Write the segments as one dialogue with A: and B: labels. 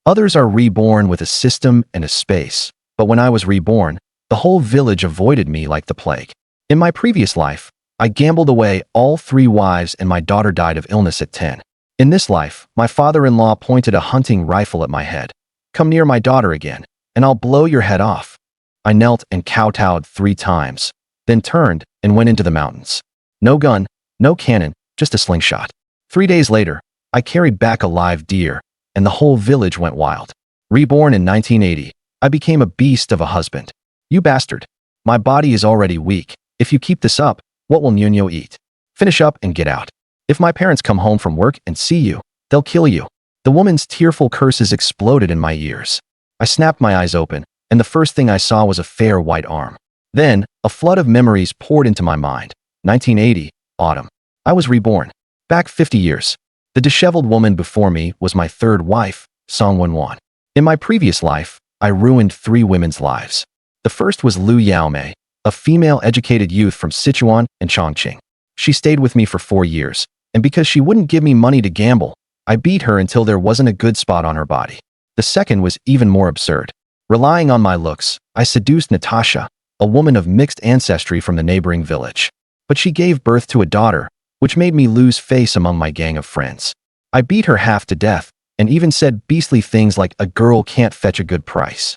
A: Others are reborn with a system and a space. But when I was reborn, the whole village avoided me like the plague. In my previous life, I gambled away all 3 wives and my daughter died of illness at 10. In this life, my father-in-law pointed a hunting rifle at my head. Come near my daughter again, and I'll blow your head off. I knelt and kowtowed 3 times, then turned and went into the mountains. No gun, no cannon, just a slingshot. 3 days later, I carried back a live deer, and the whole village went wild. Reborn in 1980, I became a beast of a husband. You bastard. My body is already weak. If you keep this up, what will Nuno eat? Finish up and get out. If my parents come home from work and see you, they'll kill you. The woman's tearful curses exploded in my ears. I snapped my eyes open, and the first thing I saw was a fair white arm. Then, a flood of memories poured into my mind. 1980, autumn. I was reborn. Back 50 years. The disheveled woman before me was my 3rd wife, Song Wenwan. In my previous life, I ruined 3 women's lives. The first was Liu Yaomei, a female educated youth from Sichuan and Chongqing. She stayed with me for 4 years, and because she wouldn't give me money to gamble, I beat her until there wasn't a good spot on her body. The second was even more absurd. Relying on my looks, I seduced Natasha, a woman of mixed ancestry from the neighboring village. But she gave birth to a daughter, which made me lose face among my gang of friends. I beat her half to death, and even said beastly things like a girl can't fetch a good price.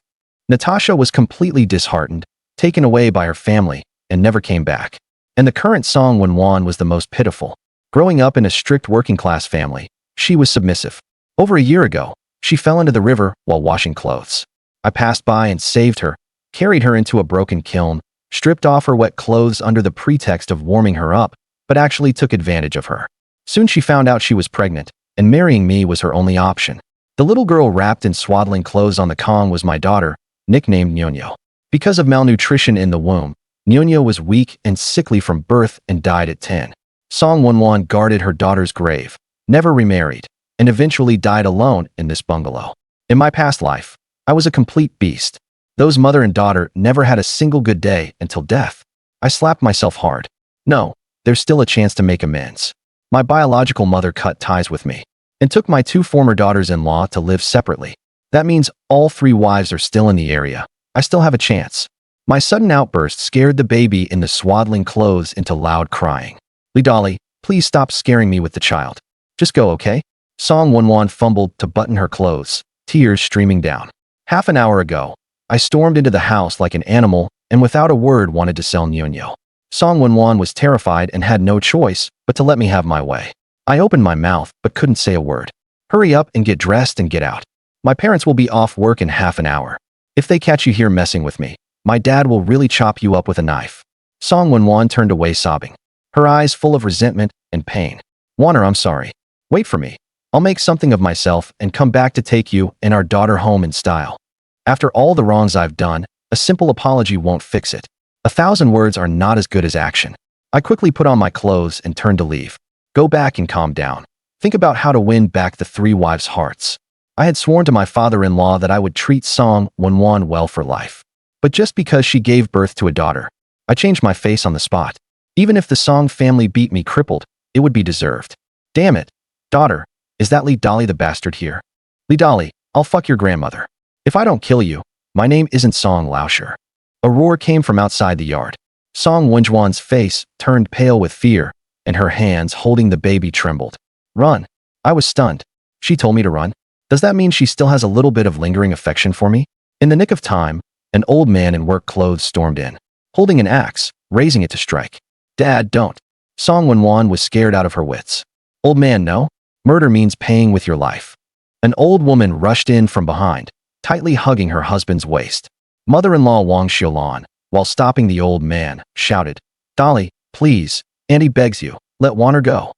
A: Natasha was completely disheartened, taken away by her family, and never came back. And the current Song Wenwan was the most pitiful. Growing up in a strict working-class family, she was submissive. Over a year ago, she fell into the river while washing clothes. I passed by and saved her, carried her into a broken kiln, stripped off her wet clothes under the pretext of warming her up, but actually took advantage of her. Soon she found out she was pregnant, and marrying me was her only option. The little girl wrapped in swaddling clothes on the Kong was my daughter, nicknamed Nuno. Because of malnutrition in the womb, Nuno was weak and sickly from birth and died at 10. Song Wenwan guarded her daughter's grave, never remarried, and eventually died alone in this bungalow. In my past life, I was a complete beast. Those mother and daughter never had a single good day until death. I slapped myself hard. No, there's still a chance to make amends. My biological mother cut ties with me and took my 2 former daughters-in-law to live separately. That means all 3 wives are still in the area. I still have a chance. My sudden outburst scared the baby in the swaddling clothes into loud crying. Dali, please stop scaring me with the child. Just go, okay? Song Wenwan fumbled to button her clothes, tears streaming down. Half an hour ago, I stormed into the house like an animal and without a word wanted to sell Nuno. Song Wenwan was terrified and had no choice but to let me have my way. I opened my mouth but couldn't say a word. Hurry up and get dressed and get out. My parents will be off work in half an hour. If they catch you here messing with me, my dad will really chop you up with a knife. Song Wenwan turned away sobbing, her eyes full of resentment and pain. Warner, I'm sorry. Wait for me. I'll make something of myself and come back to take you and our daughter home in style. After all the wrongs I've done, a simple apology won't fix it. 1,000 words are not as good as action. I quickly put on my clothes and turned to leave. Go back and calm down. Think about how to win back the 3 wives' hearts. I had sworn to my father-in-law that I would treat Song Wenwan well for life. But just because she gave birth to a daughter, I changed my face on the spot. Even if the Song family beat me crippled, it would be deserved. Damn it. Daughter, is that Dali the bastard here? Dali, I'll fuck your grandmother. If I don't kill you, my name isn't Song Lauscher. A roar came from outside the yard. Song Wenwan's face turned pale with fear, and her hands holding the baby trembled. Run. I was stunned. She told me to run. Does that mean she still has a little bit of lingering affection for me? In the nick of time, an old man in work clothes stormed in, holding an axe, raising it to strike. Dad, don't. Song Wenwan was scared out of her wits. Old man, no. Murder means paying with your life. An old woman rushed in from behind, tightly hugging her husband's waist. Mother-in-law Wang Xiaolan, while stopping the old man, shouted, Dali, please, Auntie begs you, let Warner go.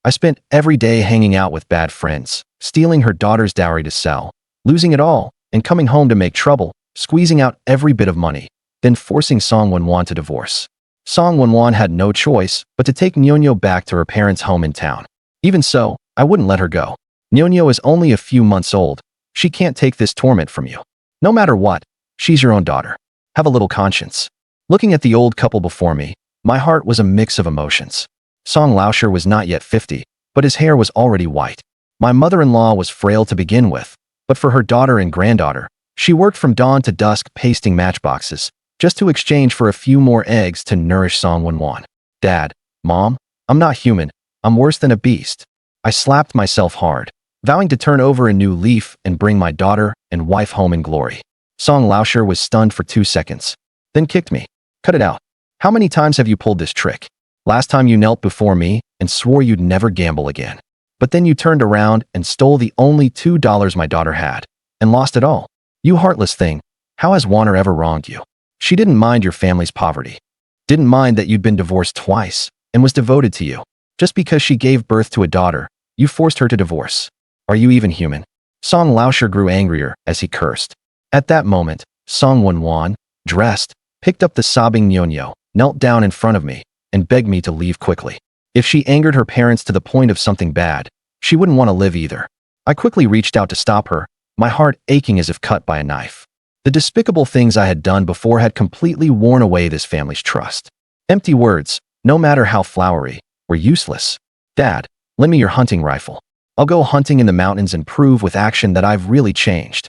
A: I spent every day hanging out with bad friends, stealing her daughter's dowry to sell, losing it all, and coming home to make trouble, squeezing out every bit of money, then forcing Song Wenwan to divorce. Song Wenwan had no choice but to take Nuno back to her parents' home in town. Even so, I wouldn't let her go. Nuno is only a few months old. She can't take this torment from you. No matter what, she's your own daughter. Have a little conscience. Looking at the old couple before me, my heart was a mix of emotions. Song Lauscher was not yet 50, but his hair was already white. My mother-in-law was frail to begin with, But for her daughter and granddaughter, she worked from dawn to dusk pasting matchboxes, just to exchange for a few more eggs to nourish Song Won. Dad, Mom, I'm not human. I'm worse than a beast. I slapped myself hard, vowing to turn over a new leaf and bring my daughter and wife home in glory. Song Laosher was stunned for 2 seconds, then kicked me. Cut it out. How many times have you pulled this trick? Last time you knelt before me and swore you'd never gamble again. But then you turned around and stole the only $2 my daughter had, and lost it all. You heartless thing, how has Warner ever wronged you? She didn't mind your family's poverty. Didn't mind that you'd been divorced twice, and was devoted to you. Just because she gave birth to a daughter, you forced her to divorce. Are you even human? Song Laosher grew angrier as he cursed. At that moment, Song Won, dressed, picked up the sobbing Nyonyo, knelt down in front of me, and begged me to leave quickly. If she angered her parents to the point of something bad, she wouldn't want to live either. I quickly reached out to stop her, my heart aching as if cut by a knife. The despicable things I had done before had completely worn away this family's trust. Empty words, no matter how flowery, were useless. Dad, lend me your hunting rifle. I'll go hunting in the mountains and prove with action that I've really changed.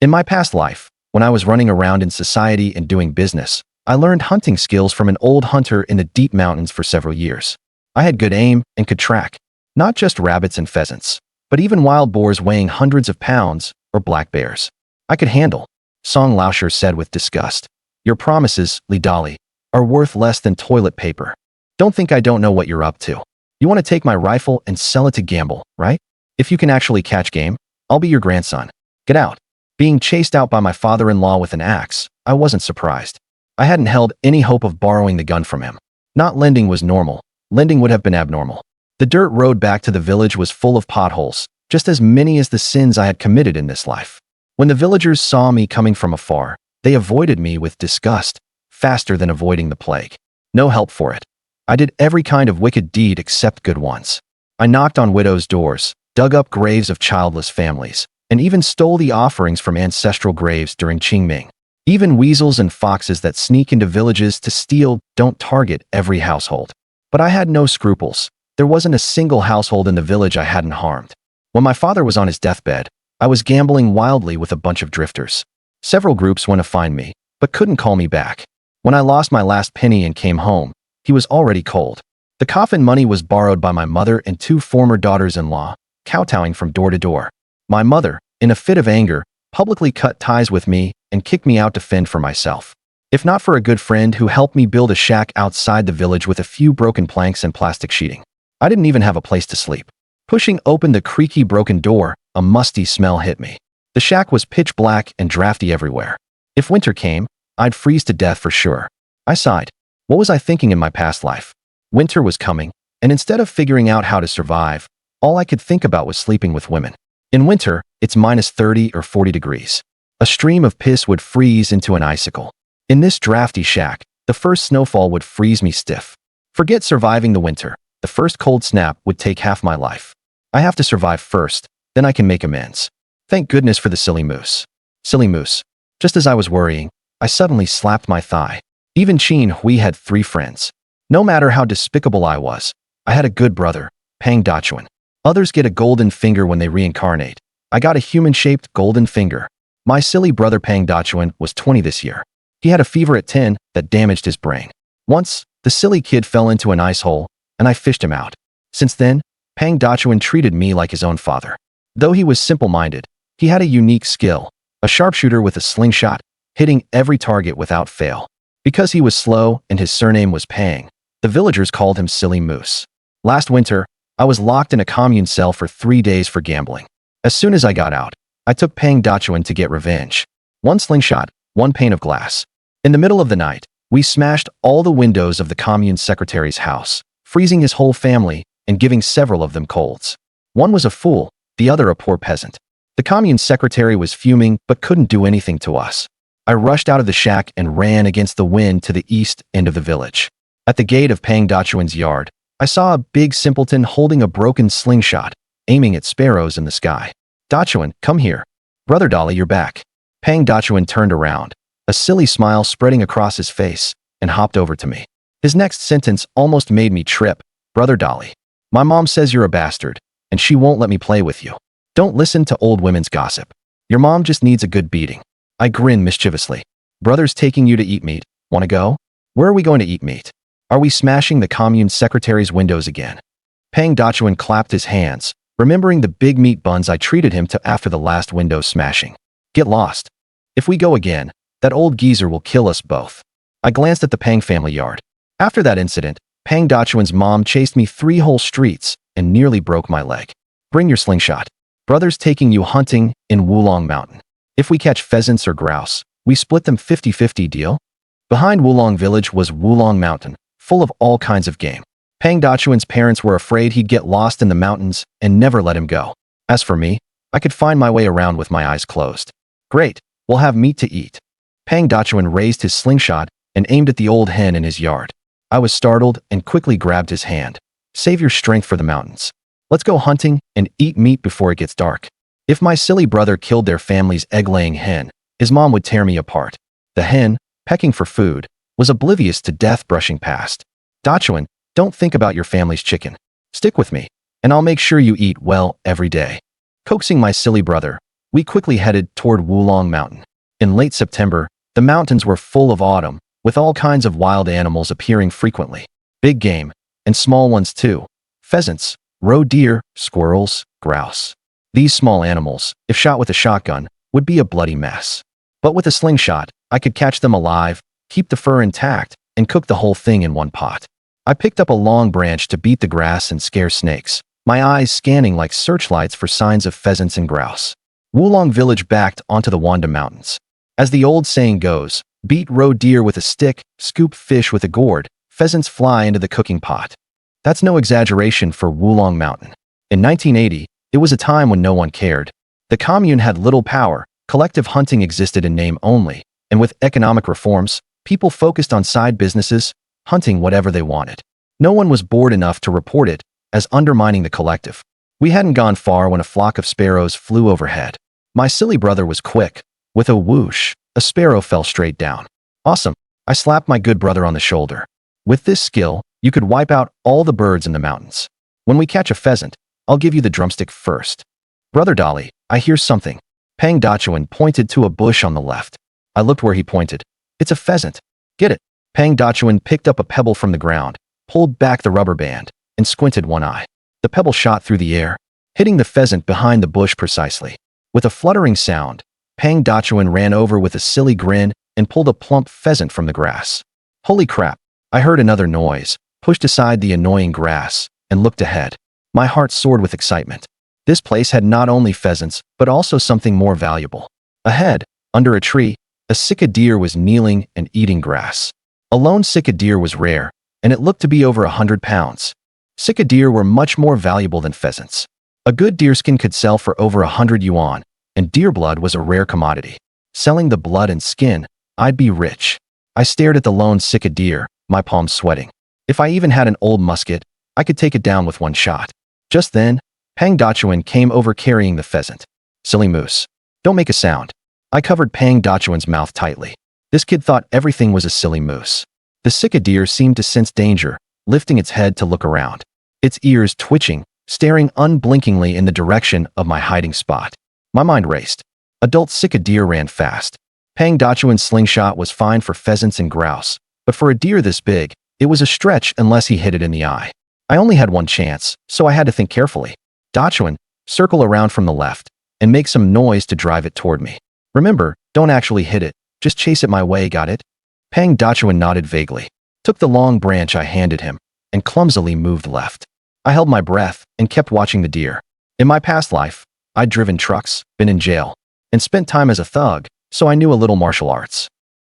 A: In my past life, when I was running around in society and doing business, I learned hunting skills from an old hunter in the deep mountains for several years. I had good aim and could track, not just rabbits and pheasants, but even wild boars weighing hundreds of pounds or black bears. I could handle, Song Laosher said with disgust. Your promises, Dali, are worth less than toilet paper. Don't think I don't know what you're up to. You want to take my rifle and sell it to gamble, right? If you can actually catch game, I'll be your grandson. Get out. Being chased out by my father-in-law with an axe, I wasn't surprised. I hadn't held any hope of borrowing the gun from him. Not lending was normal. Lending would have been abnormal. The dirt road back to the village was full of potholes, just as many as the sins I had committed in this life. When the villagers saw me coming from afar, they avoided me with disgust, faster than avoiding the plague. No help for it. I did every kind of wicked deed except good ones. I knocked on widows' doors, dug up graves of childless families, and even stole the offerings from ancestral graves during Qingming. Even weasels and foxes that sneak into villages to steal don't target every household. But I had no scruples. There wasn't a single household in the village I hadn't harmed. When my father was on his deathbed, I was gambling wildly with a bunch of drifters. Several groups went to find me, but couldn't call me back. When I lost my last penny and came home, he was already cold. The coffin money was borrowed by my mother and 2 former daughters-in-law, kowtowing from door to door. My mother, in a fit of anger, publicly cut ties with me and kicked me out to fend for myself. If not for a good friend who helped me build a shack outside the village with a few broken planks and plastic sheeting, I didn't even have a place to sleep. Pushing open the creaky broken door, a musty smell hit me. The shack was pitch black and drafty everywhere. If winter came, I'd freeze to death for sure. I sighed. What was I thinking in my past life? Winter was coming, and instead of figuring out how to survive, all I could think about was sleeping with women. In winter, it's minus 30 or 40 degrees. A stream of piss would freeze into an icicle. In this drafty shack, the first snowfall would freeze me stiff. Forget surviving the winter. The first cold snap would take half my life. I have to survive first, then I can make amends. Thank goodness for the silly moose. Silly moose. Just as I was worrying, I suddenly slapped my thigh. Even Qin Hui had 3 friends. No matter how despicable I was, I had a good brother, Pang Dachuan. Others get a golden finger when they reincarnate. I got a human-shaped golden finger. My silly brother Pang Dachuan was 20 this year. He had a fever at 10 that damaged his brain. Once, the silly kid fell into an ice hole, and I fished him out. Since then, Pang Dachuan treated me like his own father. Though he was simple-minded, he had a unique skill, a sharpshooter with a slingshot, hitting every target without fail. Because he was slow and his surname was Pang, the villagers called him Silly Moose. Last winter, I was locked in a commune cell for 3 days for gambling. As soon as I got out, I took Pang Dachuan to get revenge. 1 slingshot, 1 pane of glass. In the middle of the night, we smashed all the windows of the commune secretary's house, freezing his whole family and giving several of them colds. One was a fool, the other a poor peasant. The commune secretary was fuming but couldn't do anything to us. I rushed out of the shack and ran against the wind to the east end of the village. At the gate of Pang Dachuan's yard, I saw a big simpleton holding a broken slingshot, aiming at sparrows in the sky. Dachuan, come here. Brother Dali, you're back. Pang Dachuan turned around, a silly smile spreading across his face, and hopped over to me. His next sentence almost made me trip. Brother Dali, my mom says you're a bastard, and she won't let me play with you. Don't listen to old women's gossip. Your mom just needs a good beating. I grinned mischievously. Brother's taking you to eat meat. Wanna go? Where are we going to eat meat? Are we smashing the commune secretary's windows again? Pang Dachuan clapped his hands, remembering the big meat buns I treated him to after the last window smashing. Get lost. If we go again, that old geezer will kill us both. I glanced at the Pang family yard. After that incident, Pang Dachuan's mom chased me 3 whole streets and nearly broke my leg. Bring your slingshot. Brother's taking you hunting in Wulong Mountain. If we catch pheasants or grouse, we split them 50-50 deal? Behind Wulong Village was Wulong Mountain, full of all kinds of game. Pang Dachuan's parents were afraid he'd get lost in the mountains and never let him go. As for me, I could find my way around with my eyes closed. Great, we'll have meat to eat. Pang Dachuan raised his slingshot and aimed at the old hen in his yard. I was startled and quickly grabbed his hand. Save your strength for the mountains. Let's go hunting and eat meat before it gets dark. If my silly brother killed their family's egg-laying hen, his mom would tear me apart. The hen, pecking for food, was oblivious to death brushing past. Dachuan, don't think about your family's chicken. Stick with me, and I'll make sure you eat well every day. Coaxing my silly brother, we quickly headed toward Wulong Mountain. In late September, the mountains were full of autumn, with all kinds of wild animals appearing frequently. Big game, and small ones too. Pheasants, roe deer, squirrels, grouse. These small animals, if shot with a shotgun, would be a bloody mess. But with a slingshot, I could catch them alive, keep the fur intact, and cook the whole thing in one pot. I picked up a long branch to beat the grass and scare snakes, my eyes scanning like searchlights for signs of pheasants and grouse. Wulong Village backed onto the Wanda Mountains. As the old saying goes, beat roe deer with a stick, scoop fish with a gourd, pheasants fly into the cooking pot. That's no exaggeration for Wulong Mountain. In 1980, it was a time when no one cared. The commune had little power, collective hunting existed in name only, and with economic reforms, people focused on side businesses, hunting whatever they wanted. No one was bored enough to report it as undermining the collective. We hadn't gone far when a flock of sparrows flew overhead. My silly brother was quick. With a whoosh, a sparrow fell straight down. Awesome. I slapped my good brother on the shoulder. With this skill, you could wipe out all the birds in the mountains. When we catch a pheasant, I'll give you the drumstick first. Brother Dali, I hear something. Pang Dachuan pointed to a bush on the left. I looked where he pointed. It's a pheasant. Get it. Pang Dachuan picked up a pebble from the ground, pulled back the rubber band, and squinted one eye. The pebble shot through the air, hitting the pheasant behind the bush precisely. With a fluttering sound, Pang Dachuan ran over with a silly grin and pulled a plump pheasant from the grass. Holy crap! I heard another noise, pushed aside the annoying grass, and looked ahead. My heart soared with excitement. This place had not only pheasants, but also something more valuable. Ahead, under a tree, a sika deer was kneeling and eating grass. A lone sika deer was rare, and it looked to be over 100 pounds. Sika deer were much more valuable than pheasants. A good deerskin could sell for over 100 yuan, and deer blood was a rare commodity. Selling the blood and skin, I'd be rich. I stared at the lone sika deer, my palms sweating. If I even had an old musket, I could take it down with one shot. Just then, Pang Dachuan came over carrying the pheasant. Silly moose. Don't make a sound. I covered Pang Dachuan's mouth tightly. This kid thought everything was a silly moose. The sika deer seemed to sense danger, lifting its head to look around. Its ears twitching, staring unblinkingly in the direction of my hiding spot. My mind raced. Adult sika deer ran fast. Pang Dachuan's slingshot was fine for pheasants and grouse, but for a deer this big, it was a stretch unless he hit it in the eye. I only had one chance, so I had to think carefully. Dachuan, circle around from the left, and make some noise to drive it toward me. Remember, don't actually hit it, just chase it my way, got it? Pang Dachuan nodded vaguely, took the long branch I handed him, and clumsily moved left. I held my breath and kept watching the deer. In my past life, I'd driven trucks, been in jail, and spent time as a thug, so I knew a little martial arts.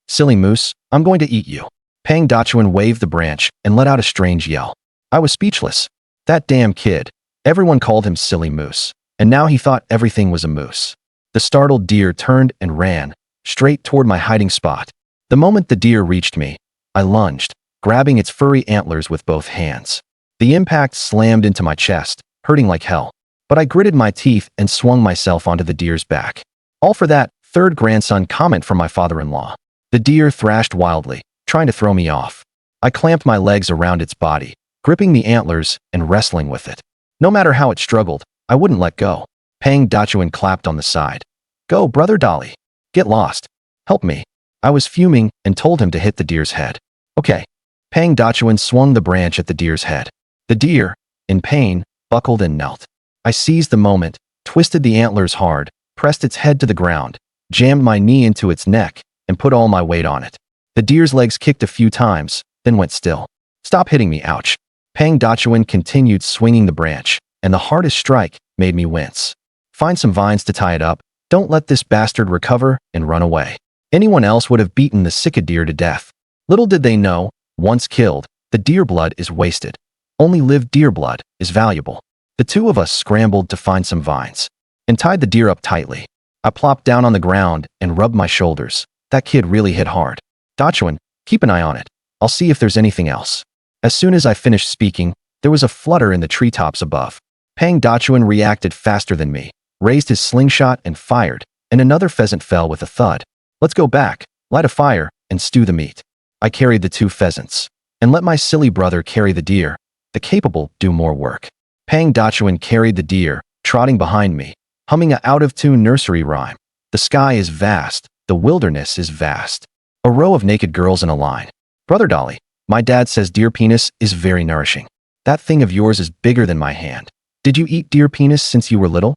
A: Silly moose, I'm going to eat you. Pang Dachuan waved the branch and let out a strange yell. I was speechless. That damn kid. Everyone called him Silly Moose, and now he thought everything was a moose. The startled deer turned and ran, straight toward my hiding spot. The moment the deer reached me, I lunged, grabbing its furry antlers with both hands. The impact slammed into my chest, hurting like hell. But I gritted my teeth and swung myself onto the deer's back. All for that third grandson comment from my father-in-law. The deer thrashed wildly, trying to throw me off. I clamped my legs around its body, gripping the antlers and wrestling with it. No matter how it struggled, I wouldn't let go. Pang Dachuan clapped on the side. Go, brother Dali. Get lost. Help me. I was fuming and told him to hit the deer's head. Okay. Pang Dachuan swung the branch at the deer's head. The deer, in pain, buckled and knelt. I seized the moment, twisted the antlers hard, pressed its head to the ground, jammed my knee into its neck, and put all my weight on it. The deer's legs kicked a few times, then went still. Stop hitting me, ouch. Pang Dachuan continued swinging the branch, and the hardest strike made me wince. Find some vines to tie it up. Don't let this bastard recover and run away. Anyone else would have beaten the sick deer to death. Little did they know, once killed, the deer blood is wasted. Only lived deer blood is valuable. The two of us scrambled to find some vines and tied the deer up tightly. I plopped down on the ground and rubbed my shoulders. That kid really hit hard. Dachuan, keep an eye on it. I'll see if there's anything else. As soon as I finished speaking, there was a flutter in the treetops above. Pang Dachuan reacted faster than me, raised his slingshot and fired, and another pheasant fell with a thud. Let's go back, light a fire, and stew the meat. I carried the 2 pheasants, and let my silly brother carry the deer. The capable do more work. Pang Dachuan carried the deer, trotting behind me, humming a out-of-tune nursery rhyme. The sky is vast, the wilderness is vast. A row of naked girls in a line. Brother Dali, my dad says deer penis is very nourishing. That thing of yours is bigger than my hand. Did you eat deer penis since you were little?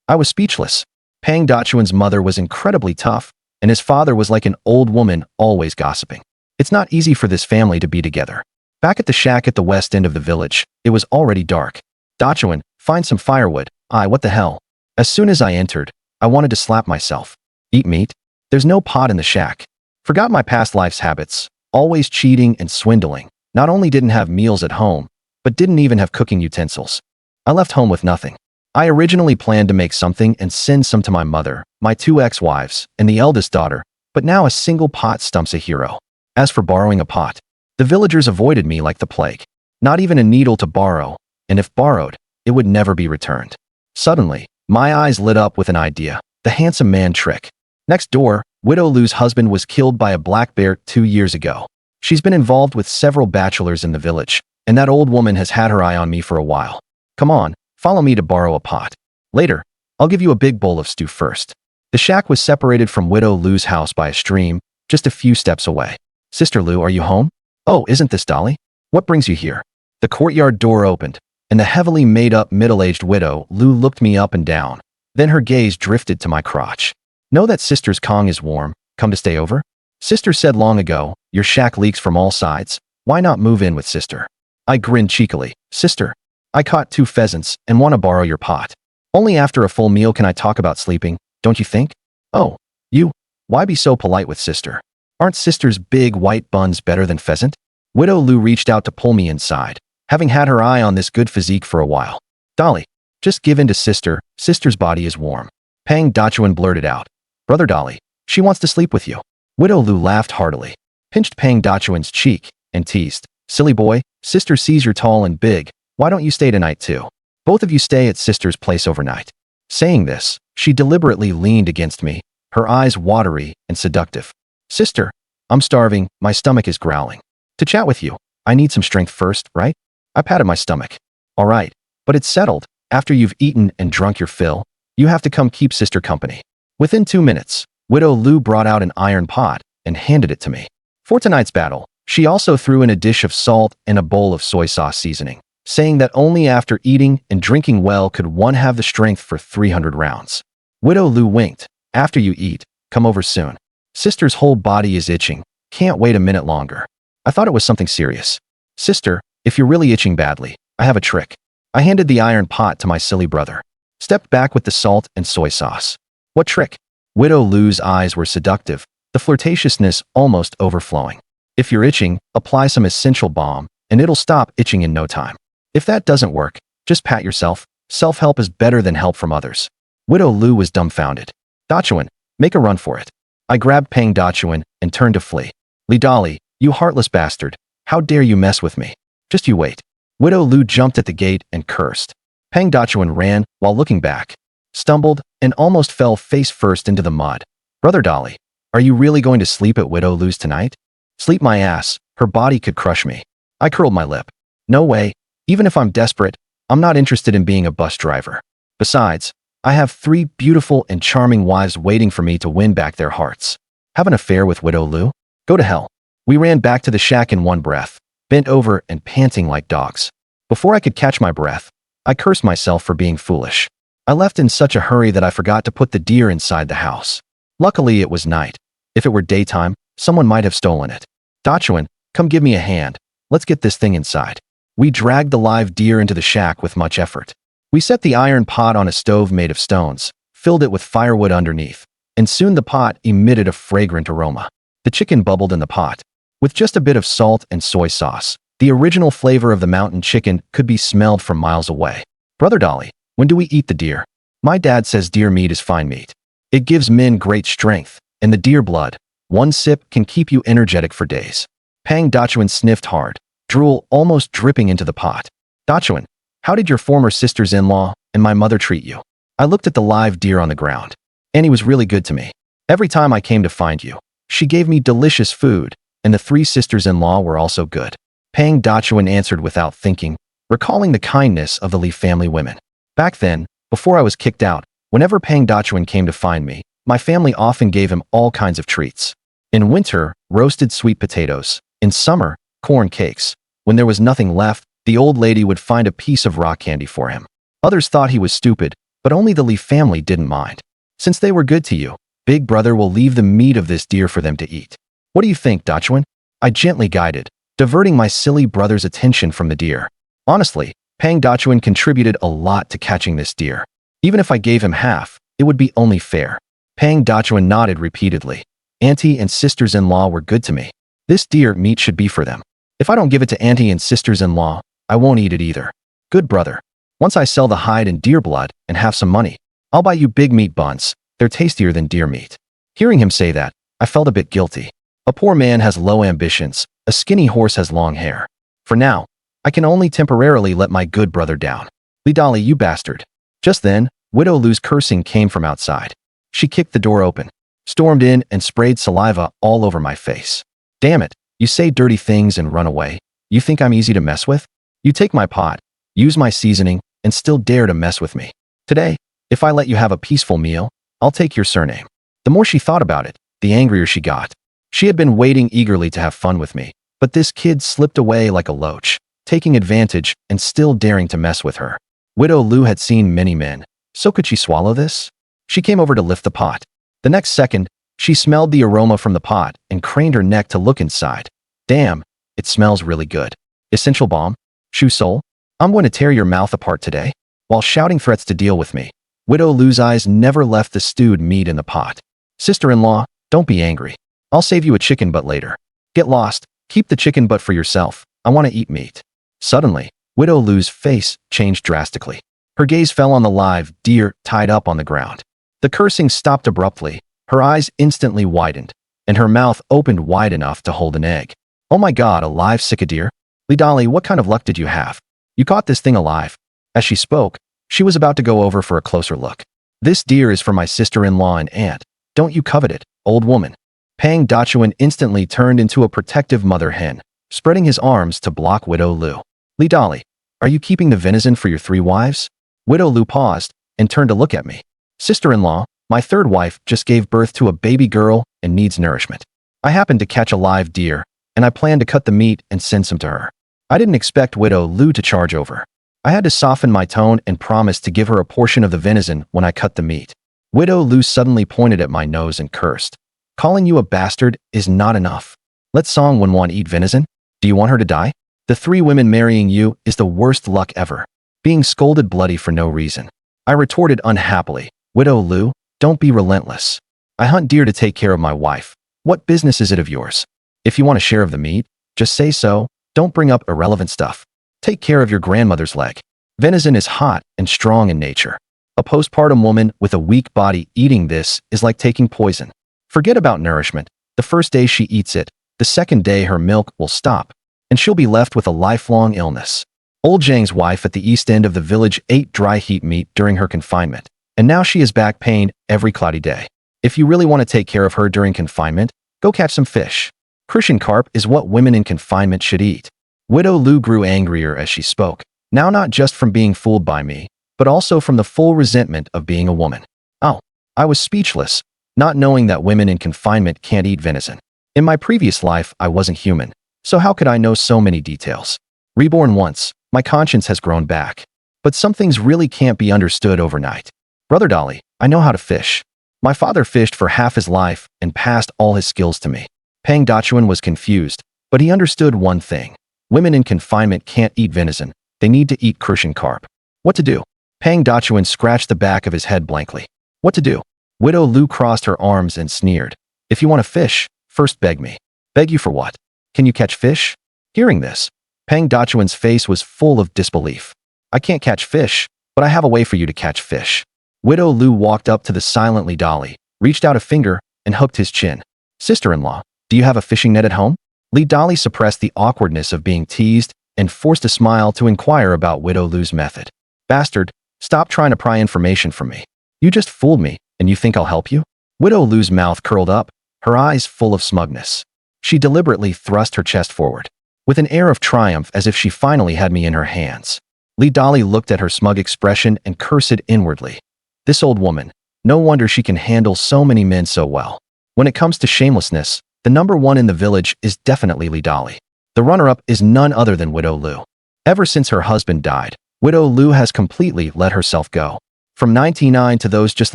A: I was speechless. Pang Dachuan's mother was incredibly tough, and his father was like an old woman always gossiping. It's not easy for this family to be together. Back at the shack at the west end of the village, it was already dark. Dachuan, find some firewood. What the hell? As soon as I entered, I wanted to slap myself. Eat meat? There's no pot in the shack. Forgot my past life's habits, always cheating and swindling. Not only didn't have meals at home, but didn't even have cooking utensils. I left home with nothing. I originally planned to make something and send some to my mother, my 2 ex-wives, and the eldest daughter, but now a single pot stumps a hero. As for borrowing a pot, the villagers avoided me like the plague. Not even a needle to borrow, and if borrowed, it would never be returned. Suddenly, my eyes lit up with an idea, the handsome man trick. Next door, Widow Lou's husband was killed by a black bear 2 years ago. She's been involved with several bachelors in the village, and that old woman has had her eye on me for a while. Come on, follow me to borrow a pot. Later, I'll give you a big bowl of stew first. The shack was separated from Widow Lou's house by a stream, just a few steps away. Sister Lou, are you home? Oh, isn't this Dali? What brings you here? The courtyard door opened, and the heavily made-up middle-aged Widow Lou looked me up and down. Then her gaze drifted to my crotch. Know that Sister's Kong is warm. Come to stay over? Sister said long ago, your shack leaks from all sides. Why not move in with Sister? I grinned cheekily. Sister, I caught 2 pheasants and want to borrow your pot. Only after a full meal can I talk about sleeping, don't you think? Oh, you? Why be so polite with Sister? Aren't Sister's big white buns better than pheasant? Widow Lou reached out to pull me inside, having had her eye on this good physique for a while. Dali, just give in to Sister. Sister's body is warm. Pang Dachuan blurted out. Brother Dali, she wants to sleep with you. Widow Lou laughed heartily, pinched Pang Dachuan's cheek, and teased. Silly boy, Sister sees you're tall and big. Why don't you stay tonight too? Both of you stay at Sister's place overnight. Saying this, she deliberately leaned against me, her eyes watery and seductive. Sister, I'm starving, my stomach is growling. To chat with you, I need some strength first, right? I patted my stomach. All right, but it's settled. After you've eaten and drunk your fill, you have to come keep Sister company. Within 2 minutes, Widow Lou brought out an iron pot and handed it to me. For tonight's battle, she also threw in a dish of salt and a bowl of soy sauce seasoning, saying that only after eating and drinking well could one have the strength for 300 rounds. Widow Lou winked. After you eat, come over soon. Sister's whole body is itching. Can't wait a minute longer. I thought it was something serious. Sister, if you're really itching badly, I have a trick. I handed the iron pot to my silly brother. Stepped back with the salt and soy sauce. What trick? Widow Lou's eyes were seductive, the flirtatiousness almost overflowing. If you're itching, apply some essential balm, and it'll stop itching in no time. If that doesn't work, just pat yourself. Self-help is better than help from others. Widow Lou was dumbfounded. Dachuan, make a run for it. I grabbed Pang Dachuan and turned to flee. Li Dali, you heartless bastard. How dare you mess with me? Just you wait. Widow Lou jumped at the gate and cursed. Pang Dachuan ran while looking back, stumbled, and almost fell face first into the mud. Brother Dali, are you really going to sleep at Widow Lou's tonight? Sleep my ass, her body could crush me. I curled my lip. No way, even if I'm desperate, I'm not interested in being a bus driver. Besides, I have 3 beautiful and charming wives waiting for me to win back their hearts. Have an affair with Widow Lu? Go to hell. We ran back to the shack in one breath, bent over and panting like dogs. Before I could catch my breath, I cursed myself for being foolish. I left in such a hurry that I forgot to put the deer inside the house. Luckily, it was night. If it were daytime, someone might have stolen it. Dachuan, come give me a hand. Let's get this thing inside. We dragged the live deer into the shack with much effort. We set the iron pot on a stove made of stones, filled it with firewood underneath, and soon the pot emitted a fragrant aroma. The chicken bubbled in the pot. With just a bit of salt and soy sauce, the original flavor of the mountain chicken could be smelled from miles away. Brother Dali, when do we eat the deer? My dad says deer meat is fine meat. It gives men great strength, and the deer blood, one sip can keep you energetic for days. Pang Dachuan sniffed hard, drool almost dripping into the pot. Dachuan, how did your former sisters-in-law and my mother treat you? I looked at the live deer on the ground. Annie was really good to me. Every time I came to find you, she gave me delicious food, and the 3 sisters-in-law were also good. Pang Dachuan answered without thinking, recalling the kindness of the Li family women. Back then, before I was kicked out, whenever Pang Dachuan came to find me, my family often gave him all kinds of treats. In winter, roasted sweet potatoes. In summer, corn cakes. When there was nothing left, the old lady would find a piece of rock candy for him. Others thought he was stupid, but only the Li family didn't mind. Since they were good to you, Big Brother will leave the meat of this deer for them to eat. What do you think, Dachuan? I gently guided, diverting my silly brother's attention from the deer. Honestly, Pang Dachuan contributed a lot to catching this deer. Even if I gave him half, it would be only fair. Pang Dachuan nodded repeatedly. Auntie and sisters-in-law were good to me. This deer meat should be for them. If I don't give it to auntie and sisters-in-law, I won't eat it either. Good brother. Once I sell the hide and deer blood and have some money, I'll buy you big meat buns. They're tastier than deer meat. Hearing him say that, I felt a bit guilty. A poor man has low ambitions. A skinny horse has long hair. For now, I can only temporarily let my good brother down. Dali, you bastard. Just then, Widow Lu's cursing came from outside. She kicked the door open, stormed in, and sprayed saliva all over my face. Damn it, you say dirty things and run away. You think I'm easy to mess with? You take my pot, use my seasoning, and still dare to mess with me. Today, if I let you have a peaceful meal, I'll take your surname. The more she thought about it, the angrier she got. She had been waiting eagerly to have fun with me, but this kid slipped away like a loach, taking advantage and still daring to mess with her. Widow Lu had seen many men, so could she swallow this? She came over to lift the pot. The next second, she smelled the aroma from the pot and craned her neck to look inside. Damn, it smells really good. Essential bomb? Shu Soul? I'm going to tear your mouth apart today. While shouting threats to deal with me, Widow Lu's eyes never left the stewed meat in the pot. Sister-in-law, don't be angry. I'll save you a chicken butt later. Get lost, keep the chicken butt for yourself. I want to eat meat. Suddenly, Widow Lu's face changed drastically. Her gaze fell on the live deer tied up on the ground. The cursing stopped abruptly, her eyes instantly widened, and her mouth opened wide enough to hold an egg. Oh my god, a live deer? Dali, what kind of luck did you have? You caught this thing alive. As she spoke, she was about to go over for a closer look. This deer is for my sister-in-law and aunt. Don't you covet it, old woman? Pang Dachuan instantly turned into a protective mother hen, spreading his arms to block Widow Lu. Dali, are you keeping the venison for your 3 wives? Widow Lu paused and turned to look at me. Sister-in-law, my 3rd wife just gave birth to a baby girl and needs nourishment. I happened to catch a live deer, and I plan to cut the meat and send some to her. I didn't expect Widow Lu to charge over. I had to soften my tone and promise to give her a portion of the venison when I cut the meat. Widow Lu suddenly pointed at my nose and cursed. Calling you a bastard is not enough. Let Song Wenwan eat venison? Do you want her to die? The 3 women marrying you is the worst luck ever. Being scolded bloody for no reason. I retorted unhappily. Widow Lu, don't be relentless. I hunt deer to take care of my wife. What business is it of yours? If you want a share of the meat, just say so. Don't bring up irrelevant stuff. Take care of your grandmother's leg. Venison is hot and strong in nature. A postpartum woman with a weak body eating this is like taking poison. Forget about nourishment. The first day she eats it, the second day her milk will stop, and she'll be left with a lifelong illness. Old Zhang's wife at the east end of the village ate dry heat meat during her confinement, and now she has back pain every cloudy day. If you really want to take care of her during confinement, go catch some fish. Crucian carp is what women in confinement should eat. Widow Lu grew angrier as she spoke, now not just from being fooled by me, but also from the full resentment of being a woman. Oh, I was speechless, not knowing that women in confinement can't eat venison. In my previous life, I wasn't human, so how could I know so many details? Reborn once, my conscience has grown back. But some things really can't be understood overnight. Brother Dali, I know how to fish. My father fished for half his life and passed all his skills to me. Pang Dachuan was confused, but he understood one thing. Women in confinement can't eat venison. They need to eat Crucian carp. What to do? Pang Dachuan scratched the back of his head blankly. What to do? Widow Lu crossed her arms and sneered. If you want to fish, first beg me. Beg you for what? Can you catch fish? Hearing this, Pang Dachuan's face was full of disbelief. I can't catch fish, but I have a way for you to catch fish. Widow Lu walked up to the silently Dali, reached out a finger, and hooked his chin. Sister-in-law, do you have a fishing net at home? Li Dali suppressed the awkwardness of being teased and forced a smile to inquire about Widow Lu's method. Bastard, stop trying to pry information from me. You just fooled me, and you think I'll help you? Widow Lu's mouth curled up, her eyes full of smugness. She deliberately thrust her chest forward, with an air of triumph as if she finally had me in her hands. Li Dali looked at her smug expression and cursed inwardly. This old woman, no wonder she can handle so many men so well. When it comes to shamelessness, the number one in the village is definitely Li Dali. The runner-up is none other than Widow Lu. Ever since her husband died, Widow Lu has completely let herself go. From 99 to those just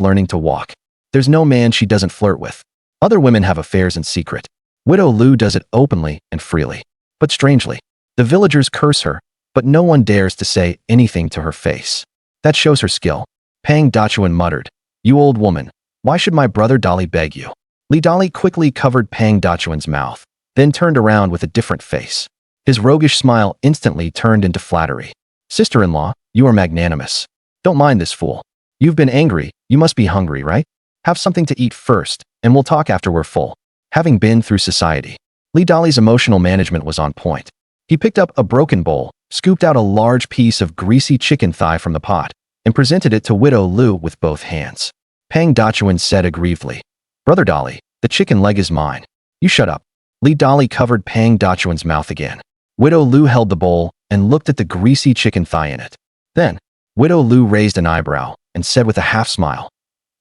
A: learning to walk. There's no man she doesn't flirt with. Other women have affairs in secret. Widow Lu does it openly and freely. But strangely, the villagers curse her, but no one dares to say anything to her face. That shows her skill. Pang Dachuan muttered, You old woman, why should my brother Dali beg you? Li Dali quickly covered Pang Dachuan's mouth, then turned around with a different face. His roguish smile instantly turned into flattery. Sister-in-law, you are magnanimous. Don't mind this fool. You've been angry, you must be hungry, right? Have something to eat first, and we'll talk after we're full. Having been through society, Li Dali's emotional management was on point. He picked up a broken bowl, scooped out a large piece of greasy chicken thigh from the pot, and presented it to Widow Lu with both hands. Pang Dachuan said aggrievedly, Brother Dali, the chicken leg is mine. You shut up. Li Dali covered Pang Dachuan's mouth again. Widow Lu held the bowl and looked at the greasy chicken thigh in it. Then, Widow Lu raised an eyebrow and said with a half-smile,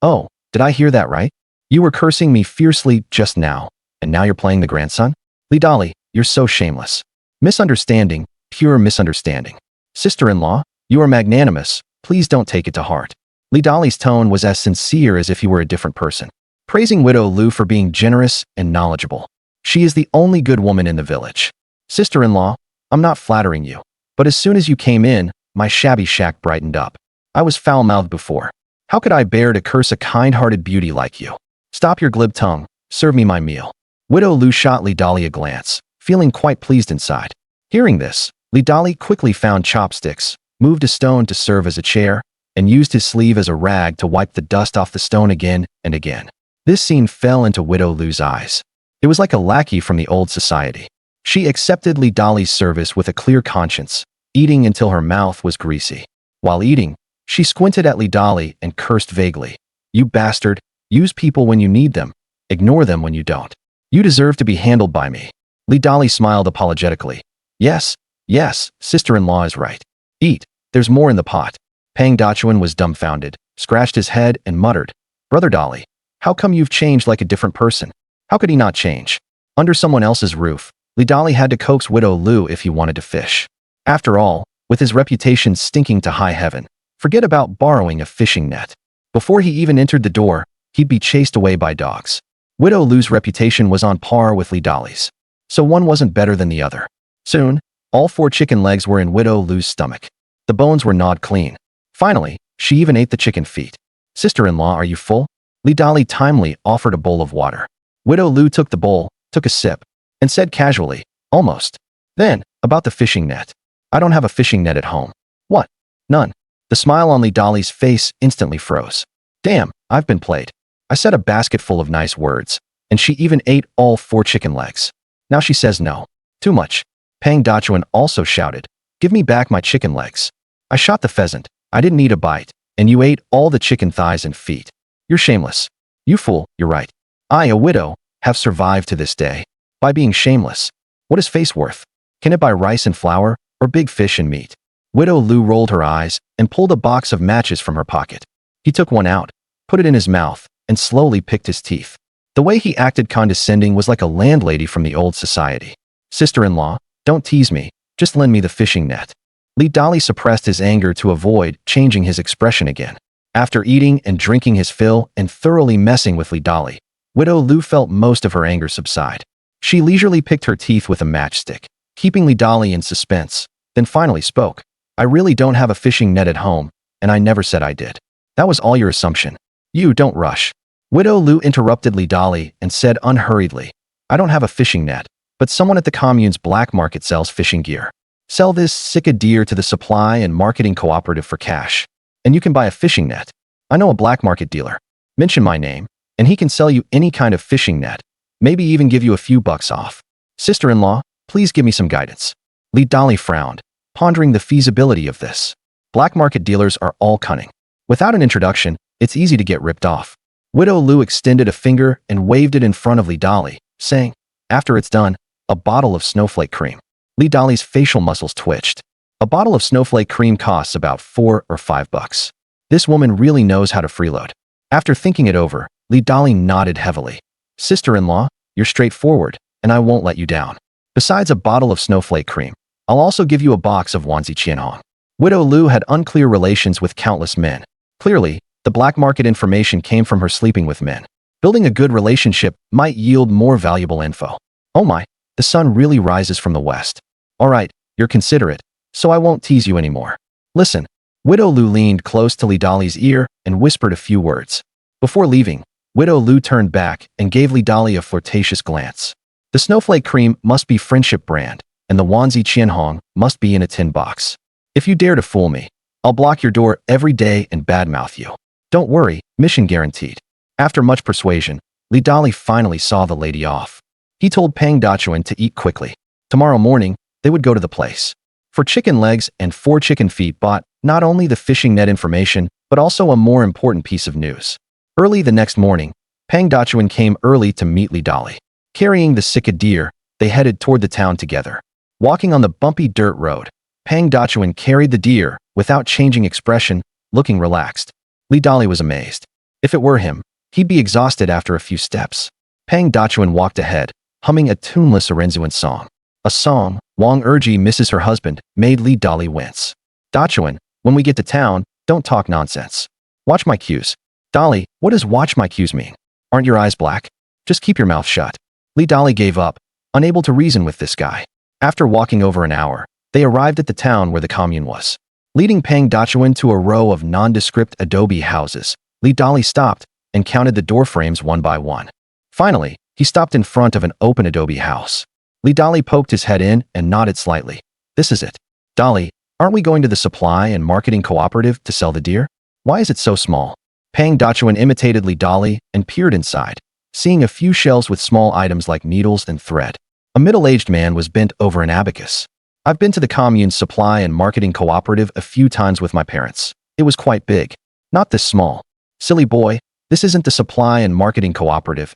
A: Oh, did I hear that right? You were cursing me fiercely just now, and now you're playing the grandson? Li Dali, you're so shameless. Misunderstanding, pure misunderstanding. Sister-in-law, you are magnanimous, please don't take it to heart. Li Dali's tone was as sincere as if he were a different person, praising Widow Lu for being generous and knowledgeable. She is the only good woman in the village. Sister-in-law, I'm not flattering you, but as soon as you came in, my shabby shack brightened up. I was foul-mouthed before. How could I bear to curse a kind-hearted beauty like you? Stop your glib tongue, serve me my meal. Widow Lu shot Li Dali a glance, feeling quite pleased inside. Hearing this, Li Dali quickly found chopsticks, moved a stone to serve as a chair, and used his sleeve as a rag to wipe the dust off the stone again and again. This scene fell into Widow Lu's eyes. It was like a lackey from the old society. She accepted Li Dali's service with a clear conscience, eating until her mouth was greasy. While eating, she squinted at Li Dali and cursed vaguely. You bastard, use people when you need them, ignore them when you don't. You deserve to be handled by me. Li Dali smiled apologetically. Yes, sister-in-law is right. Eat, there's more in the pot. Pang Dachuan was dumbfounded, scratched his head and muttered, Brother Dali, how come you've changed like a different person? How could he not change? Under someone else's roof, Li Dali had to coax Widow Lu if he wanted to fish. After all, with his reputation stinking to high heaven, forget about borrowing a fishing net. Before he even entered the door, he'd be chased away by dogs. Widow Lu's reputation was on par with Li Dali's, so one wasn't better than the other. Soon, all 4 chicken legs were in Widow Lu's stomach. The bones were gnawed clean. Finally, she even ate the chicken feet. Sister-in-law, are you full? Li Dali timely offered a bowl of water. Widow Lu took the bowl, took a sip, and said casually, almost. Then, about the fishing net. I don't have a fishing net at home. What? None. The smile on Li Dali's face instantly froze. Damn, I've been played. I said a basket full of nice words, and she even ate all 4 chicken legs. Now she says no. Too much. Pang Dachuan also shouted, Give me back my chicken legs. I shot the pheasant. I didn't eat a bite, and you ate all the chicken thighs and feet. You're shameless. You fool, you're right. I, a widow, have survived to this day. By being shameless. What is face worth? Can it buy rice and flour, or big fish and meat? Widow Lu rolled her eyes and pulled a box of matches from her pocket. He took one out, put it in his mouth, and slowly picked his teeth. The way he acted condescending was like a landlady from the old society. Sister-in-law, don't tease me, just lend me the fishing net. Dali suppressed his anger to avoid changing his expression again. After eating and drinking his fill and thoroughly messing with Dali, Widow Lu felt most of her anger subside. She leisurely picked her teeth with a matchstick, keeping Dali in suspense, then finally spoke. I really don't have a fishing net at home, and I never said I did. That was all your assumption. You don't rush. Widow Lu interrupted Dali and said unhurriedly, I don't have a fishing net, but someone at the commune's black market sells fishing gear. Sell this sicka deer to the supply and marketing cooperative for cash. And you can buy a fishing net. I know a black market dealer. Mention my name, and he can sell you any kind of fishing net, maybe even give you a few bucks off. Sister-in-law, please give me some guidance. Dali frowned, pondering the feasibility of this. Black market dealers are all cunning. Without an introduction, it's easy to get ripped off. Widow Lu extended a finger and waved it in front of Dali, saying, after it's done, a bottle of snowflake cream. Dali's facial muscles twitched. A bottle of snowflake cream costs about $4 or $5. This woman really knows how to freeload. After thinking it over, Dali nodded heavily. Sister-in-law, you're straightforward, and I won't let you down. Besides a bottle of snowflake cream, I'll also give you a box of Wanzi Qianhong. Widow Lu had unclear relations with countless men. Clearly, the black market information came from her sleeping with men. Building a good relationship might yield more valuable info. Oh my, the sun really rises from the west. All right, you're considerate, so I won't tease you anymore. Listen. Widow Lu leaned close to Dali's ear and whispered a few words. Before leaving, Widow Lu turned back and gave Dali a flirtatious glance. The snowflake cream must be friendship brand, and the Wanzi Qianhong must be in a tin box. If you dare to fool me, I'll block your door every day and badmouth you. Don't worry, mission guaranteed. After much persuasion, Dali finally saw the lady off. He told Pang Dachuan to eat quickly. Tomorrow morning, they would go to the place. For chicken legs and 4 chicken feet bought not only the fishing net information, but also a more important piece of news. Early the next morning, Pang Dachuan came early to meet Dali. Carrying the sicka deer, they headed toward the town together. Walking on the bumpy dirt road, Pang Dachuan carried the deer without changing expression, looking relaxed. Dali was amazed. If it were him, he'd be exhausted after a few steps. Pang Dachuan walked ahead, humming a tuneless Arenzuan song. A song, Wang Erji misses her husband, made Dali wince. Dachuan, when we get to town, don't talk nonsense. Watch my cues. Dali, what does watch my cues mean? Aren't your eyes black? Just keep your mouth shut. Dali gave up, unable to reason with this guy. After walking over an hour, they arrived at the town where the commune was. Leading Pang Dachuan to a row of nondescript adobe houses, Dali stopped and counted the door frames one by one. Finally, he stopped in front of an open adobe house. Dali poked his head in and nodded slightly. This is it. Dali, aren't we going to the supply and marketing cooperative to sell the deer? Why is it so small? Pang Dachuan imitated Dali and peered inside, seeing a few shelves with small items like needles and thread. A middle-aged man was bent over an abacus. I've been to the commune's supply and marketing cooperative a few times with my parents. It was quite big. Not this small. Silly boy, this isn't the supply and marketing cooperative,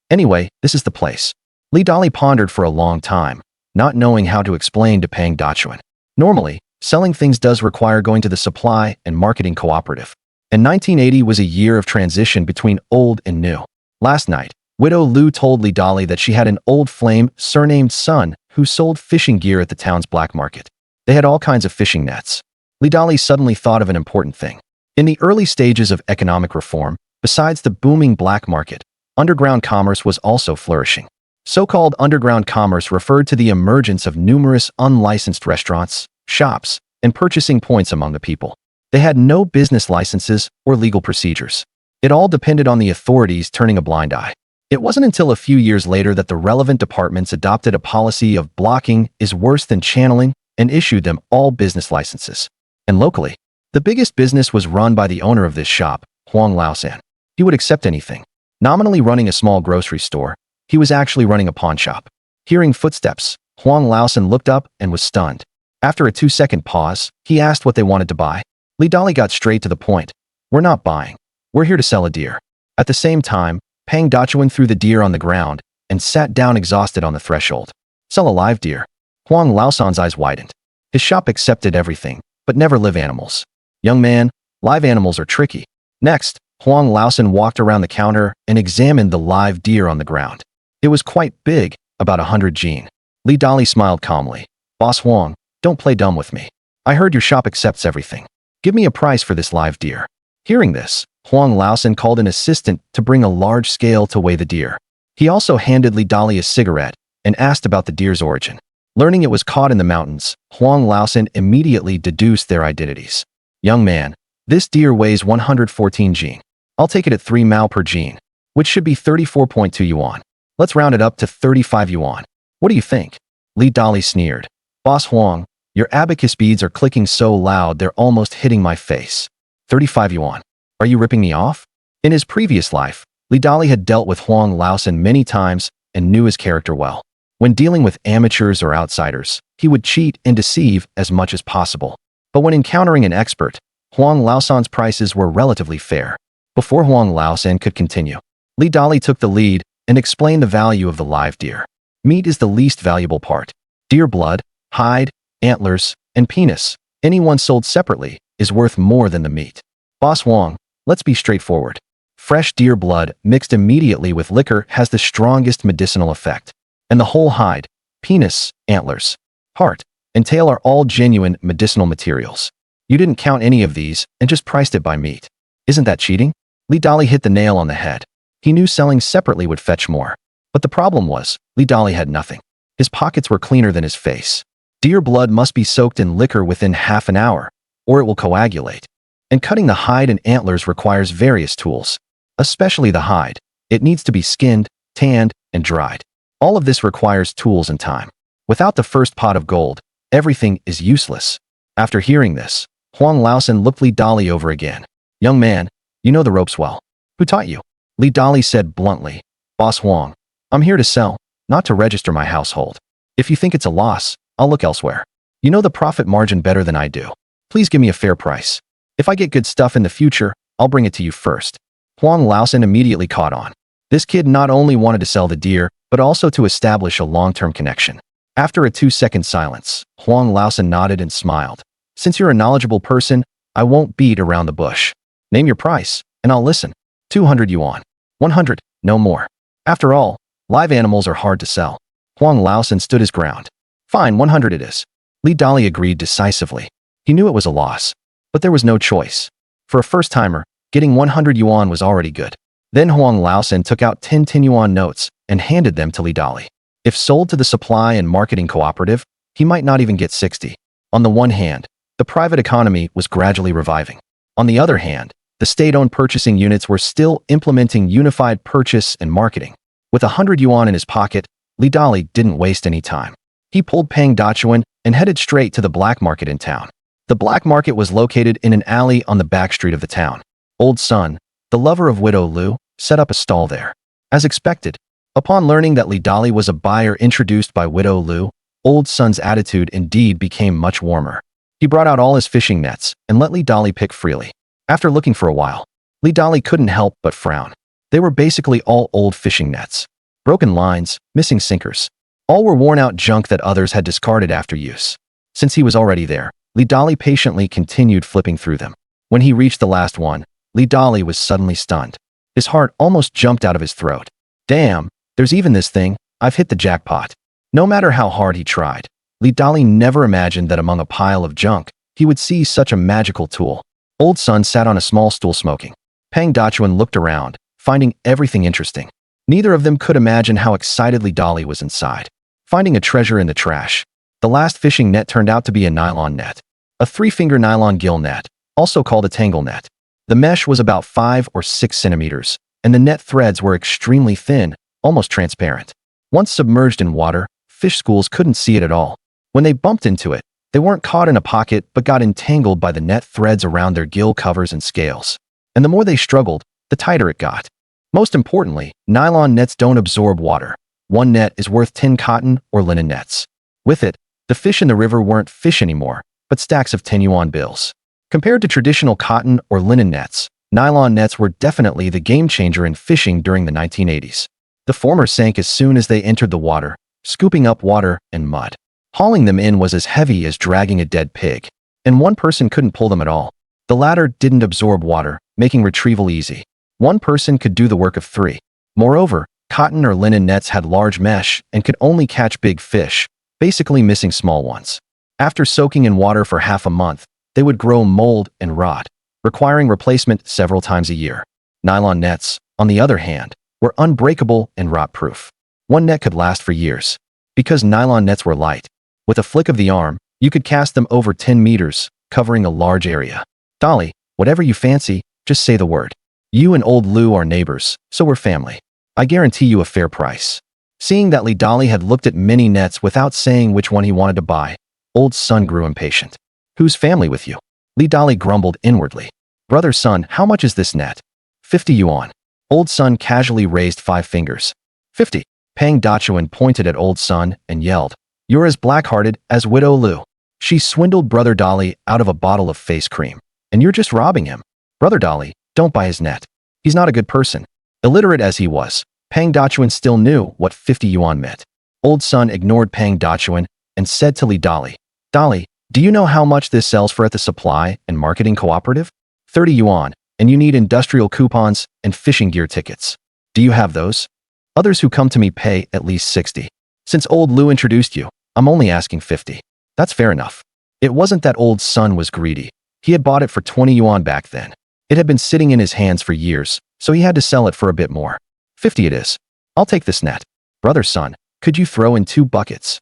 A: anyway, this is the place. Dali pondered for a long time, not knowing how to explain to Pang Dachuan. Normally, selling things does require going to the supply and marketing cooperative. And 1980 was a year of transition between old and new. Last night, Widow Lu told Dali that she had an old flame surnamed Sun who sold fishing gear at the town's black market. They had all kinds of fishing nets. Dali suddenly thought of an important thing. In the early stages of economic reform, besides the booming black market, underground commerce was also flourishing. So-called underground commerce referred to the emergence of numerous unlicensed restaurants, shops, and purchasing points among the people. They had no business licenses or legal procedures. It all depended on the authorities turning a blind eye. It wasn't until a few years later that the relevant departments adopted a policy of blocking is worse than channeling and issued them all business licenses. And locally, the biggest business was run by the owner of this shop, Huang Laosan. He would accept anything. Nominally running a small grocery store, he was actually running a pawn shop. Hearing footsteps, Huang Laosan looked up and was stunned. After a 2-second pause, he asked what they wanted to buy. Dali got straight to the point. We're not buying. We're here to sell a deer. At the same time, Pang Dachuan threw the deer on the ground and sat down exhausted on the threshold. Sell a live deer. Huang Laosan's eyes widened. His shop accepted everything, but never live animals. Young man, live animals are tricky. Next, Huang Laosan walked around the counter and examined the live deer on the ground. It was quite big, about 100 jin. Li Dali smiled calmly. Boss Huang, don't play dumb with me. I heard your shop accepts everything. Give me a price for this live deer. Hearing this, Huang Laosan called an assistant to bring a large scale to weigh the deer. He also handed Li Dali a cigarette and asked about the deer's origin. Learning it was caught in the mountains, Huang Laosan immediately deduced their identities. Young man, this deer weighs 114 jin. I'll take it at 3 mao per jin, which should be 34.2 yuan. Let's round it up to 35 yuan. What do you think? Li Dali sneered. Boss Huang, your abacus beads are clicking so loud they're almost hitting my face. 35 yuan. Are you ripping me off? In his previous life, Li Dali had dealt with Huang Laosan many times and knew his character well. When dealing with amateurs or outsiders, he would cheat and deceive as much as possible. But when encountering an expert, Huang Laosan's prices were relatively fair. Before Huang Laosan could continue, Li Dali took the lead and explained the value of the live deer. Meat is the least valuable part. Deer blood, hide, antlers, and penis, any one sold separately, is worth more than the meat. Boss Huang, let's be straightforward. Fresh deer blood mixed immediately with liquor has the strongest medicinal effect. And the whole hide, penis, antlers, heart, and tail are all genuine medicinal materials. You didn't count any of these and just priced it by meat. Isn't that cheating? Li Dali hit the nail on the head. He knew selling separately would fetch more. But the problem was, Li Dali had nothing. His pockets were cleaner than his face. Deer blood must be soaked in liquor within half an hour, or it will coagulate. And cutting the hide and antlers requires various tools. Especially the hide. It needs to be skinned, tanned, and dried. All of this requires tools and time. Without the first pot of gold, everything is useless. After hearing this, Huang Laosan looked Li Dali over again. Young man, you know the ropes well. Who taught you? Li Dali said bluntly. Boss Huang, I'm here to sell, not to register my household. If you think it's a loss, I'll look elsewhere. You know the profit margin better than I do. Please give me a fair price. If I get good stuff in the future, I'll bring it to you first. Huang Laosan immediately caught on. This kid not only wanted to sell the deer, but also to establish a long-term connection. After a 2-second silence, Huang Laosan nodded and smiled. Since you're a knowledgeable person, I won't beat around the bush. Name your price, and I'll listen. 200 yuan. 100, no more. After all, live animals are hard to sell. Huang Laosan stood his ground. Fine, 100 it is. Li Dali agreed decisively. He knew it was a loss, but there was no choice. For a first-timer, getting 100 yuan was already good. Then Huang Laosan took out 10 yuan notes and handed them to Li Dali. If sold to the supply and marketing cooperative, he might not even get 60. On the one hand, the private economy was gradually reviving. On the other hand, the state-owned purchasing units were still implementing unified purchase and marketing. With 100 yuan in his pocket, Li Dali didn't waste any time. He pulled Pang Dachuan and headed straight to the black market in town. The black market was located in an alley on the back street of the town. Old Sun, the lover of Widow Lu, set up a stall there. As expected, upon learning that Li Dali was a buyer introduced by Widow Lu, Old Sun's attitude indeed became much warmer. He brought out all his fishing nets and let Li Dali pick freely. After looking for a while, Li Dali couldn't help but frown. They were basically all old fishing nets. Broken lines, missing sinkers. All were worn-out junk that others had discarded after use. Since he was already there, Li Dali patiently continued flipping through them. When he reached the last one, Li Dali was suddenly stunned. His heart almost jumped out of his throat. Damn, there's even this thing. I've hit the jackpot. No matter how hard he tried, Li Dali never imagined that among a pile of junk, he would see such a magical tool. Old Sun sat on a small stool smoking. Pang Dachuan looked around, finding everything interesting. Neither of them could imagine how excited Li Dali was inside. Finding a treasure in the trash. The last fishing net turned out to be a nylon net. A 3-finger nylon gill net, also called a tangle net. The mesh was about 5 or 6 centimeters, and the net threads were extremely thin, almost transparent. Once submerged in water, fish schools couldn't see it at all. When they bumped into it, they weren't caught in a pocket but got entangled by the net threads around their gill covers and scales. And the more they struggled, the tighter it got. Most importantly, nylon nets don't absorb water. One net is worth 10 cotton or linen nets. With it, the fish in the river weren't fish anymore, but stacks of 10 yuan bills. Compared to traditional cotton or linen nets, nylon nets were definitely the game changer in fishing during the 1980s. The former sank as soon as they entered the water, scooping up water and mud. Hauling them in was as heavy as dragging a dead pig, and one person couldn't pull them at all. The latter didn't absorb water, making retrieval easy. One person could do the work of three. Moreover, cotton or linen nets had large mesh and could only catch big fish, basically missing small ones. After soaking in water for half a month, they would grow mold and rot, requiring replacement several times a year. Nylon nets, on the other hand, were unbreakable and rot-proof. One net could last for years. Because nylon nets were light, with a flick of the arm, you could cast them over 10 meters, covering a large area. Dali, whatever you fancy, just say the word. You and old Lou are neighbors, so we're family. I guarantee you a fair price. Seeing that Dali had looked at many nets without saying which one he wanted to buy, old Sun grew impatient. Who's family with you? Dali grumbled inwardly. Brother Sun, how much is this net? 50 yuan. Old Sun casually raised 5 fingers. 50. Pang Dachuan pointed at old Sun and yelled, You're as black-hearted as Widow Lu. She swindled Brother Dali out of a bottle of face cream, and you're just robbing him. Brother Dali, don't buy his net. He's not a good person. Illiterate as he was, Pang Dachuan still knew what 50 yuan meant. Old Sun ignored Pang Dachuan and said to Dali, Dali, do you know how much this sells for at the supply and marketing cooperative? 30 yuan, and you need industrial coupons and fishing gear tickets. Do you have those? Others who come to me pay at least 60. Since old Lou introduced you, I'm only asking 50. That's fair enough. It wasn't that old Sun was greedy. He had bought it for 20 yuan back then. It had been sitting in his hands for years, so he had to sell it for a bit more. 50 it is. I'll take this net. Brother Sun, could you throw in 2 buckets?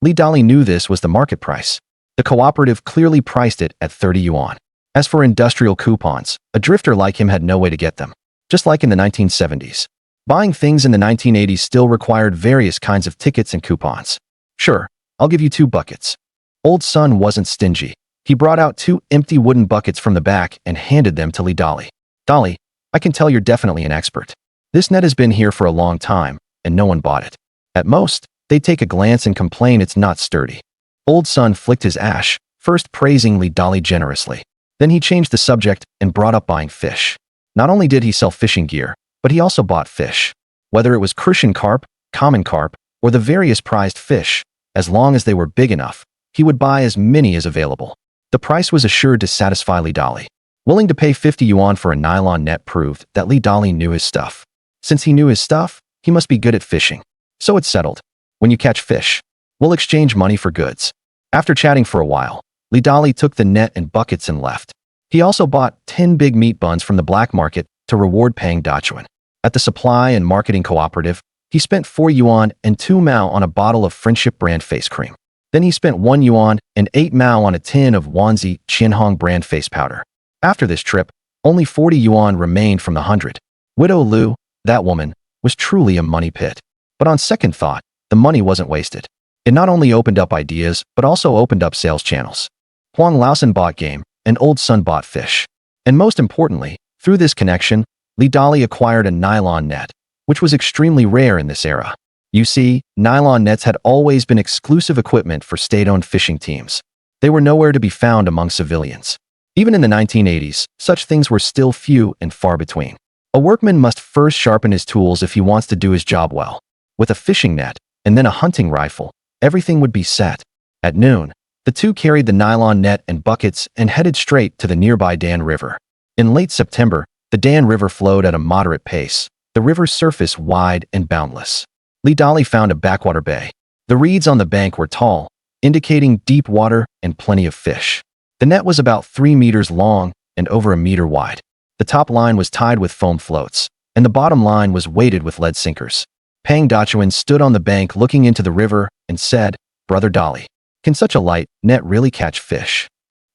A: Dali knew this was the market price. The cooperative clearly priced it at 30 yuan. As for industrial coupons, a drifter like him had no way to get them. Just like in the 1970s. Buying things in the 1980s still required various kinds of tickets and coupons. Sure, I'll give you 2 buckets. Old Sun wasn't stingy. He brought out 2 empty wooden buckets from the back and handed them to Dali. Dali, I can tell you're definitely an expert. This net has been here for a long time, and no one bought it. At most, they'd take a glance and complain it's not sturdy. Old Sun flicked his ash, first praising Dali generously. Then he changed the subject and brought up buying fish. Not only did he sell fishing gear, but he also bought fish. Whether it was Crucian carp, common carp, or the various prized fish, as long as they were big enough, he would buy as many as available. The price was assured to satisfy Dali. Willing to pay 50 yuan for a nylon net proved that Dali knew his stuff. Since he knew his stuff, he must be good at fishing. So it's settled. When you catch fish, we'll exchange money for goods. After chatting for a while, Dali took the net and buckets and left. He also bought 10 big meat buns from the black market to reward Pang Dachuan. At the supply and marketing cooperative, he spent 4 yuan and 2 mao on a bottle of Friendship brand face cream. Then he spent 1 yuan and 8 mao on a tin of Wanzi Qinhong brand face powder. After this trip, only 40 yuan remained from the 100. Widow Lu, that woman, was truly a money pit. But on second thought, the money wasn't wasted. It not only opened up ideas, but also opened up sales channels. Huang Laosan bought game, and Old Sun bought fish. And most importantly, through this connection, Dali acquired a nylon net, which was extremely rare in this era. You see, nylon nets had always been exclusive equipment for state-owned fishing teams. They were nowhere to be found among civilians. Even in the 1980s, such things were still few and far between. A workman must first sharpen his tools if he wants to do his job well. With a fishing net, and then a hunting rifle, everything would be set. At noon, the two carried the nylon net and buckets and headed straight to the nearby Dan River. In late September, the Dan River flowed at a moderate pace, the river's surface wide and boundless. Dali found a backwater bay. The reeds on the bank were tall, indicating deep water and plenty of fish. The net was about 3 meters long and over a meter wide. The top line was tied with foam floats, and the bottom line was weighted with lead sinkers. Pang Dachuan stood on the bank looking into the river and said, Brother Dali, can such a light net really catch fish?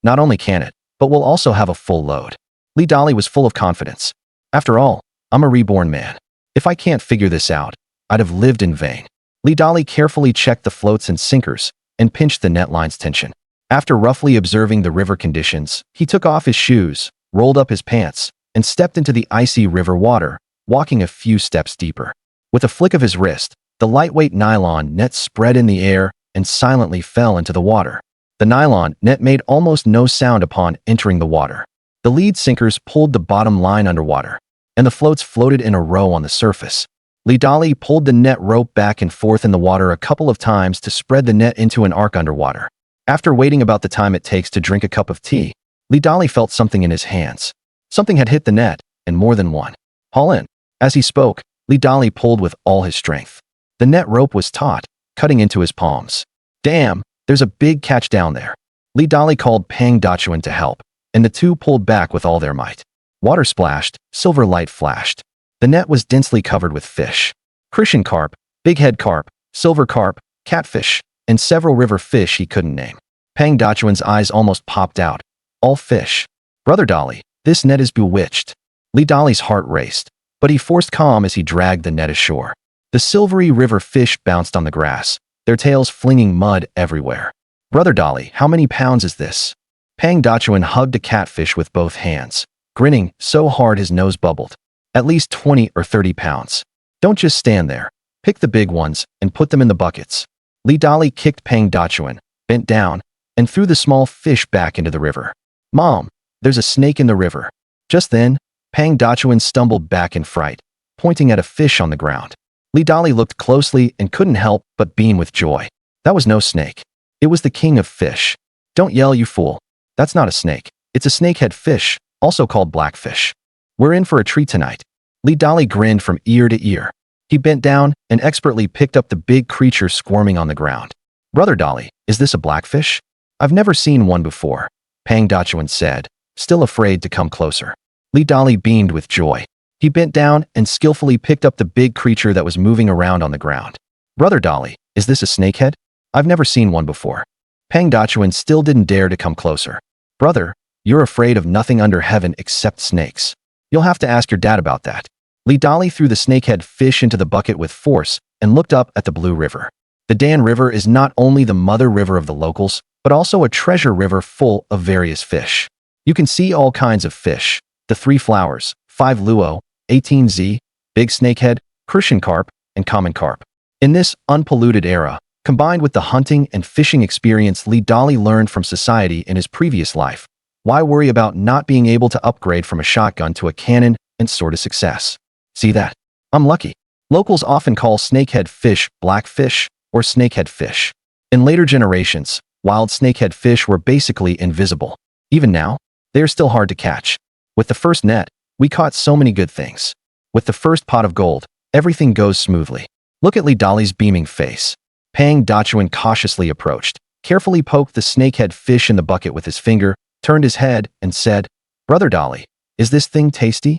A: Not only can it, but we'll also have a full load. Dali was full of confidence. After all, I'm a reborn man. If I can't figure this out, I'd have lived in vain. Dali carefully checked the floats and sinkers and pinched the net line's tension. After roughly observing the river conditions, he took off his shoes, rolled up his pants, and stepped into the icy river water, walking a few steps deeper. With a flick of his wrist, the lightweight nylon net spread in the air and silently fell into the water. The nylon net made almost no sound upon entering the water. The lead sinkers pulled the bottom line underwater, and the floats floated in a row on the surface. Li Dali pulled the net rope back and forth in the water a couple of times to spread the net into an arc underwater. After waiting about the time it takes to drink a cup of tea, Li Dali felt something in his hands. Something had hit the net, and more than one. Haul in. As he spoke, Li Dali pulled with all his strength. The net rope was taut, cutting into his palms. Damn, there's a big catch down there. Li Dali called Pang Dachuan to help, and the two pulled back with all their might. Water splashed, silver light flashed. The net was densely covered with fish. Crucian carp, bighead carp, silver carp, catfish, and several river fish he couldn't name. Pang Dachuan's eyes almost popped out. All fish. Brother Dali, this net is bewitched. Li Dali's heart raced, but he forced calm as he dragged the net ashore. The silvery river fish bounced on the grass, their tails flinging mud everywhere. Brother Dali, how many pounds is this? Pang Dachuan hugged a catfish with both hands, grinning so hard his nose bubbled. At least 20 or 30 pounds. Don't just stand there. Pick the big ones and put them in the buckets. Li Dali kicked Pang Dachuan, bent down, and threw the small fish back into the river. Mom, there's a snake in the river. Just then, Pang Dachuan stumbled back in fright, pointing at a fish on the ground. Li Dali looked closely and couldn't help but beam with joy. That was no snake. It was the king of fish. Don't yell, you fool. That's not a snake. It's a snakehead fish, also called blackfish. We're in for a treat tonight. Li Dali grinned from ear to ear. He bent down and expertly picked up the big creature squirming on the ground. Brother Dali, is this a blackfish? I've never seen one before, Pang Dachuan said, still afraid to come closer. Li Dali beamed with joy. He bent down and skillfully picked up the big creature that was moving around on the ground. Brother Dali, is this a snakehead? I've never seen one before. Pang Dachuan still didn't dare to come closer. Brother, you're afraid of nothing under heaven except snakes. You'll have to ask your dad about that. Li Dali threw the snakehead fish into the bucket with force and looked up at the blue river. The Dan River is not only the mother river of the locals, but also a treasure river full of various fish. You can see all kinds of fish. The 3 flowers, 5 luo, 18Z, big snakehead, Crucian carp, and common carp. In this unpolluted era, combined with the hunting and fishing experience Li Dali learned from society in his previous life, why worry about not being able to upgrade from a shotgun to a cannon and sort of success? See that? I'm lucky. Locals often call snakehead fish blackfish or snakehead fish. In later generations, wild snakehead fish were basically invisible. Even now, they are still hard to catch. With the first net, we caught so many good things. With the first pot of gold, everything goes smoothly. Look at Li Dali's beaming face. Pang Dachuan cautiously approached, carefully poked the snakehead fish in the bucket with his finger, turned his head, and said, Brother Dali, is this thing tasty?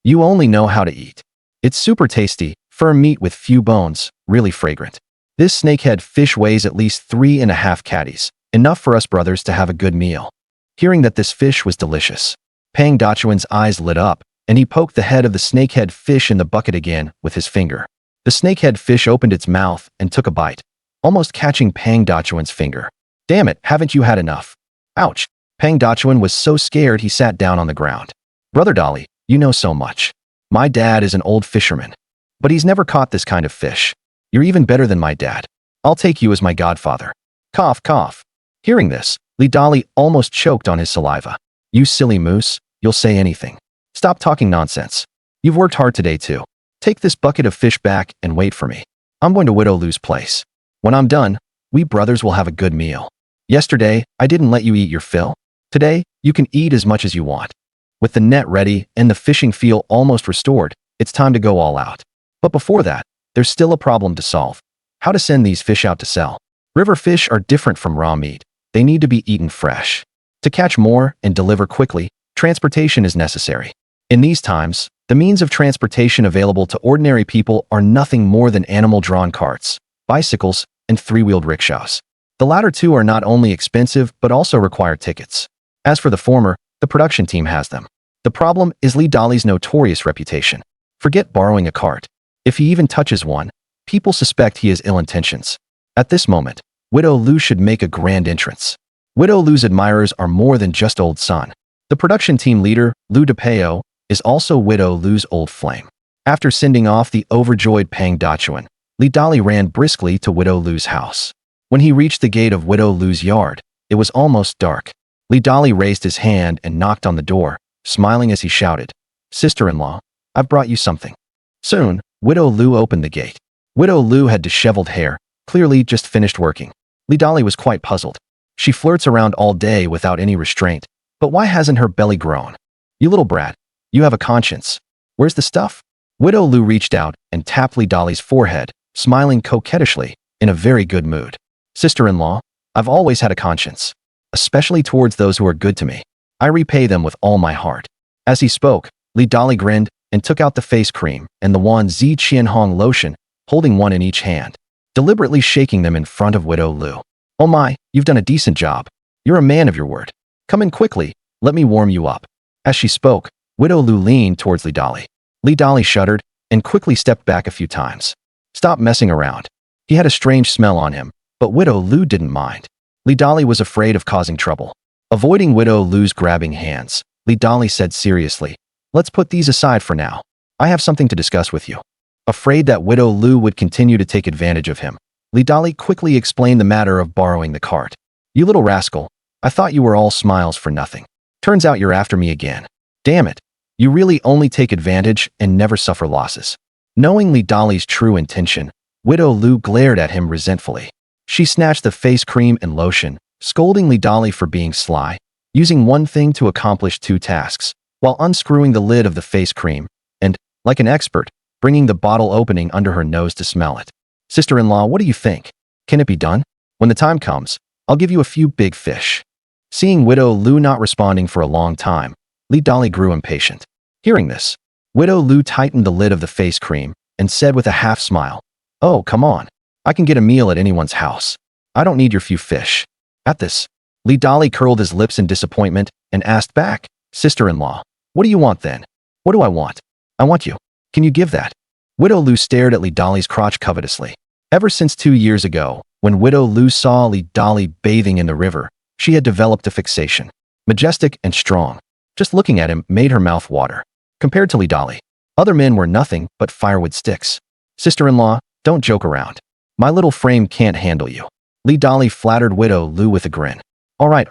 A: You only know how to eat. It's super tasty, firm meat with few bones, really fragrant. This snakehead fish weighs at least 3.5 caddies, enough for us brothers to have a good meal. Hearing that this fish was delicious, Pang Dachuan's eyes lit up, and he poked the head of the snakehead fish in the bucket again with his finger. The snakehead fish opened its mouth and took a bite, almost catching Pang Dachuan's finger. Damn it, haven't you had enough? Ouch. Pang Dachuan was so scared he sat down on the ground. Brother Dali, you know so much. My dad is an old fisherman, but he's never caught this kind of fish. You're even better than my dad. I'll take you as my godfather. Cough, cough. Hearing this, Li Dali almost choked on his saliva. You silly moose, you'll say anything. Stop talking nonsense. You've worked hard today too. Take this bucket of fish back and wait for me. I'm going to Widow Lu's place. When I'm done, we brothers will have a good meal. Yesterday, I didn't let you eat your fill. Today, you can eat as much as you want. With the net ready and the fishing feel almost restored, it's time to go all out. But before that, there's still a problem to solve. How to send these fish out to sell. River fish are different from raw meat. They need to be eaten fresh. To catch more and deliver quickly, transportation is necessary. In these times, the means of transportation available to ordinary people are nothing more than animal-drawn carts, bicycles, and 3-wheeled rickshaws. The latter two are not only expensive but also require tickets. As for the former, the production team has them. The problem is Li Dali's notorious reputation. Forget borrowing a cart. If he even touches one, people suspect he has ill intentions. At this moment, Widow Lu should make a grand entrance. Widow Lu's admirers are more than just old son. The production team leader, Lu DePeo, is also Widow Lu's old flame. After sending off the overjoyed Pang Dachuan, Li Dali ran briskly to Widow Lu's house. When he reached the gate of Widow Lu's yard, it was almost dark. Li Dali raised his hand and knocked on the door, smiling as he shouted, Sister-in-law, I've brought you something. Soon, Widow Lu opened the gate. Widow Lu had disheveled hair, clearly just finished working. Li Dali was quite puzzled. She flirts around all day without any restraint, but why hasn't her belly grown? You little brat, you have a conscience. Where's the stuff? Widow Lu reached out and tapped Li Dali's forehead, smiling coquettishly, in a very good mood. Sister-in-law, I've always had a conscience, especially towards those who are good to me. I repay them with all my heart. As he spoke, Li Dali grinned and took out the face cream and the Wan Zi Qianhong lotion, holding one in each hand, deliberately shaking them in front of Widow Lu. Oh my, you've done a decent job. You're a man of your word. Come in quickly, let me warm you up. As she spoke, Widow Lu leaned towards Li Dali. Li Dali shuddered and quickly stepped back a few times. Stop messing around. He had a strange smell on him, but Widow Lu didn't mind. Li Dali was afraid of causing trouble. Avoiding Widow Lu's grabbing hands, Li Dali said seriously, let's put these aside for now. I have something to discuss with you. Afraid that Widow Lu would continue to take advantage of him, Li Dali quickly explained the matter of borrowing the cart. You little rascal, I thought you were all smiles for nothing. Turns out you're after me again. Damn it. You really only take advantage and never suffer losses. Knowing Li Dali's true intention, Widow Lu glared at him resentfully. She snatched the face cream and lotion, scolding Li Dali for being sly, using one thing to accomplish two tasks, while unscrewing the lid of the face cream, and, like an expert, bringing the bottle opening under her nose to smell it. Sister-in-law, what do you think? Can it be done? When the time comes, I'll give you a few big fish. Seeing Widow Lu not responding for a long time, Li Dali grew impatient. Hearing this, Widow Lu tightened the lid of the face cream and said with a half smile, oh, come on. I can get a meal at anyone's house. I don't need your few fish. At this, Li Dali curled his lips in disappointment and asked back, Sister-in-law, what do you want then? What do I want? I want you. Can you give that? Widow Lu stared at Li Dali's crotch covetously. Ever since 2 years ago, when Widow Lu saw Li Dali bathing in the river, she had developed a fixation. Majestic and strong. Just looking at him made her mouth water. Compared to Li Dali, other men were nothing but firewood sticks. Sister-in-law, don't joke around. My little frame can't handle you. Li Dali flattered Widow Lu with a grin. All right.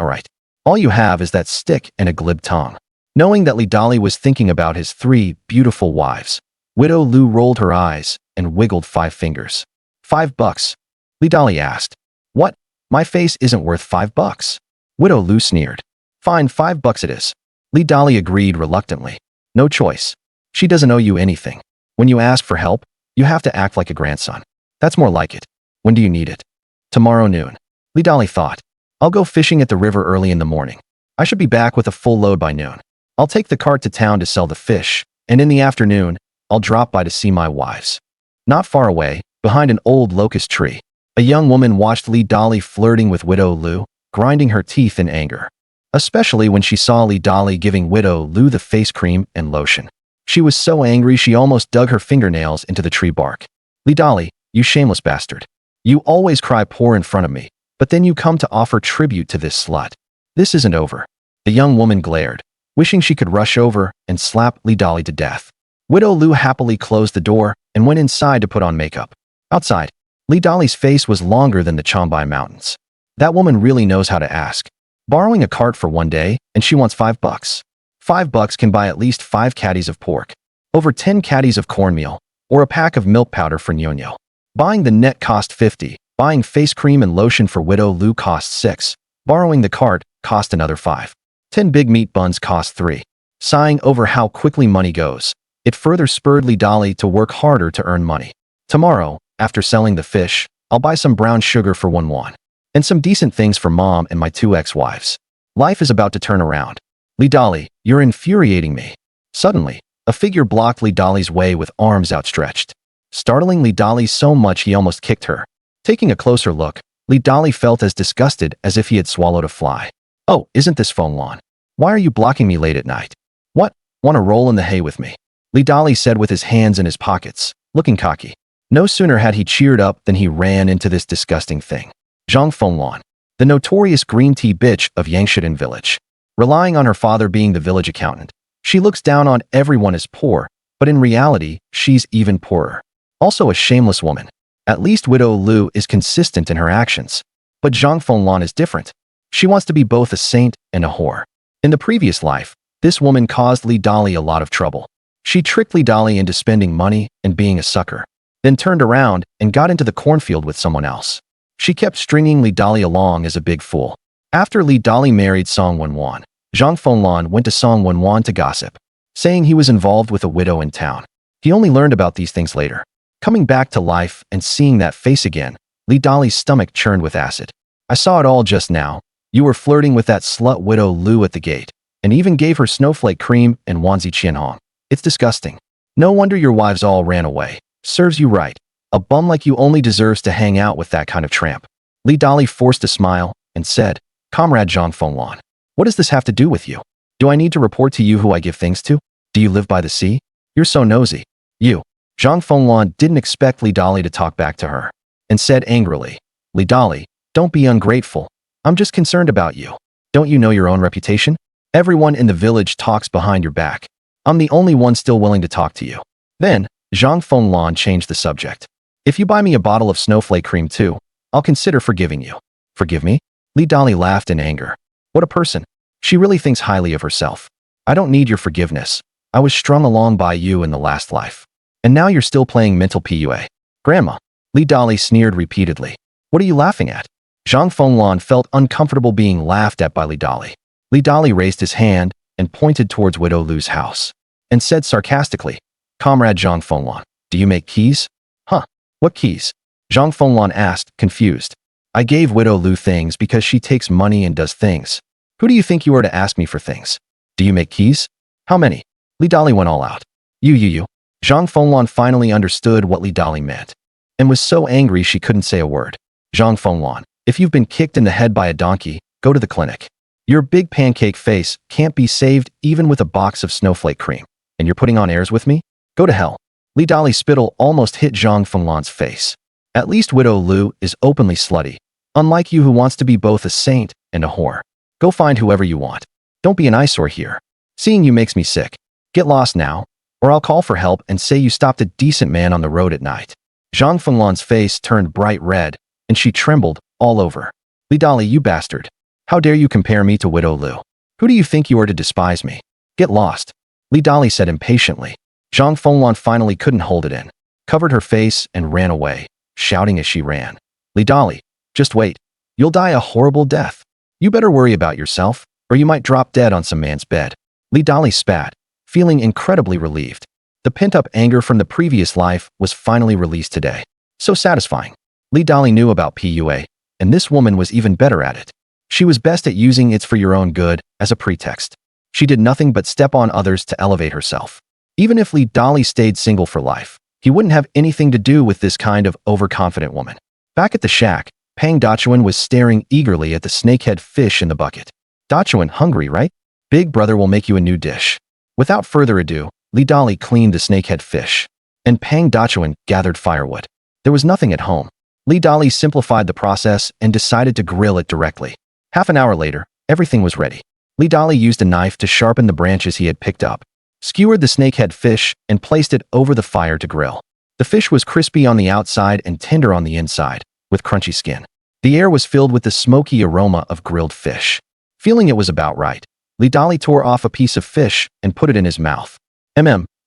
A: All you have is that stick and a glib tongue. Knowing that Li Dali was thinking about his 3 beautiful wives, Widow Lu rolled her eyes and wiggled 5 fingers. $5? Li Dali asked. What? My face isn't worth $5. Widow Lu sneered. Fine, $5 it is. Li Dali agreed reluctantly. No choice. She doesn't owe you anything. When you ask for help, you have to act like a grandson. That's more like it. When do you need it? Tomorrow noon. Li Dali thought. I'll go fishing at the river early in the morning. I should be back with a full load by noon. I'll take the cart to town to sell the fish, and in the afternoon, I'll drop by to see my wives. Not far away, behind an old locust tree, a young woman watched Li Dali flirting with Widow Lu, grinding her teeth in anger. Especially when she saw Li Dali giving Widow Lu the face cream and lotion. She was so angry she almost dug her fingernails into the tree bark. Li Dali, you shameless bastard. You always cry poor in front of me, but then you come to offer tribute to this slut. This isn't over. The young woman glared, wishing she could rush over and slap Li Dali to death. Widow Lu happily closed the door and went inside to put on makeup. Outside, Li Dali's face was longer than the Chombai Mountains. That woman really knows how to ask. Borrowing a cart for one day, and she wants $5. $5 can buy at least 5 caddies of pork, over 10 caddies of cornmeal, or a pack of milk powder for Nyonyo. Buying the net cost 50, buying face cream and lotion for Widow Lu cost 6, borrowing the cart cost another 5. 10 big meat buns cost 3. Sighing over how quickly money goes, it further spurred Li Dali to work harder to earn money. Tomorrow, after selling the fish, I'll buy some brown sugar for 1 won. And some decent things for mom and my 2 ex-wives. Life is about to turn around. Li Dali, you're infuriating me. Suddenly, a figure blocked Li Dali's way with arms outstretched. Startling Li Dali so much he almost kicked her. Taking a closer look, Li Dali felt as disgusted as if he had swallowed a fly. Oh, isn't this Feng Lan? Why are you blocking me late at night? What? Want to roll in the hay with me? Li Dali said with his hands in his pockets, looking cocky. No sooner had he cheered up than he ran into this disgusting thing. Zhang Fenglan, the notorious green tea bitch of Yangshidan village. Relying on her father being the village accountant, she looks down on everyone as poor, but in reality, she's even poorer. Also a shameless woman. At least Widow Lu is consistent in her actions. But Zhang Fenglan is different. She wants to be both a saint and a whore. In the previous life, this woman caused Li Dali a lot of trouble. She tricked Li Dali into spending money and being a sucker, then turned around and got into the cornfield with someone else. She kept stringing Li Dali along as a big fool. After Li Dali married Song Wenwan, Zhang Fenglan went to Song Wenwan to gossip, saying he was involved with a widow in town. He only learned about these things later. Coming back to life and seeing that face again, Li Dali's stomach churned with acid. I saw it all just now. You were flirting with that slut widow Lu at the gate, and even gave her snowflake cream and Wanzi Qianhong. It's disgusting. No wonder your wives all ran away. Serves you right. A bum like you only deserves to hang out with that kind of tramp. Li Dali forced a smile and said, Comrade Zhang Fenglan, what does this have to do with you? Do I need to report to you who I give things to? Do you live by the sea? You're so nosy. You. Zhang Fenglan didn't expect Li Dali to talk back to her, and said angrily, Li Dali, don't be ungrateful. I'm just concerned about you. Don't you know your own reputation? Everyone in the village talks behind your back. I'm the only one still willing to talk to you. Then, Zhang Fenglan changed the subject. If you buy me a bottle of snowflake cream too, I'll consider forgiving you. Forgive me? Li Dali laughed in anger. What a person. She really thinks highly of herself. I don't need your forgiveness. I was strung along by you in the last life. And now you're still playing mental PUA. Grandma. Li Dali sneered repeatedly. What are you laughing at? Zhang Fenglan felt uncomfortable being laughed at by Li Dali. Li Dali raised his hand and pointed towards Widow Lu's house, and said sarcastically, Comrade Zhang Fenglan, do you make keys? Huh, what keys? Zhang Fenglan asked, confused. I gave Widow Lu things because she takes money and does things. Who do you think you are to ask me for things? Do you make keys? How many? Li Dali went all out. You. Zhang Fenglan finally understood what Li Dali meant, and was so angry she couldn't say a word. Zhang Fenglan, if you've been kicked in the head by a donkey, go to the clinic. Your big pancake face can't be saved even with a box of snowflake cream. And you're putting on airs with me? Go to hell. Li Dali's spittle almost hit Zhang Fenglan's face. At least Widow Lu is openly slutty, unlike you who wants to be both a saint and a whore. Go find whoever you want. Don't be an eyesore here. Seeing you makes me sick. Get lost now, or I'll call for help and say you stopped a decent man on the road at night. Zhang Fenglan's face turned bright red, and she trembled all over. Li Dali, you bastard. How dare you compare me to Widow Lu? Who do you think you are to despise me? Get lost. Li Dali said impatiently. Zhang Fenglan finally couldn't hold it in, covered her face and ran away, shouting as she ran. Li Dali, just wait. You'll die a horrible death. You better worry about yourself, or you might drop dead on some man's bed. Li Dali spat, feeling incredibly relieved. The pent-up anger from the previous life was finally released today. So satisfying. Li Dali knew about PUA, and this woman was even better at it. She was best at using it for your own good as a pretext. She did nothing but step on others to elevate herself. Even if Li Dali stayed single for life, he wouldn't have anything to do with this kind of overconfident woman. Back at the shack, Pang Dachuan was staring eagerly at the snakehead fish in the bucket. Dachuan, hungry, right? Big brother will make you a new dish. Without further ado, Li Dali cleaned the snakehead fish, and Pang Dachuan gathered firewood. There was nothing at home. Li Dali simplified the process and decided to grill it directly. Half an hour later, everything was ready. Li Dali used a knife to sharpen the branches he had picked up, skewered the snakehead fish, and placed it over the fire to grill. The fish was crispy on the outside and tender on the inside, with crunchy skin. The air was filled with the smoky aroma of grilled fish. Feeling it was about right, Li Dali tore off a piece of fish and put it in his mouth.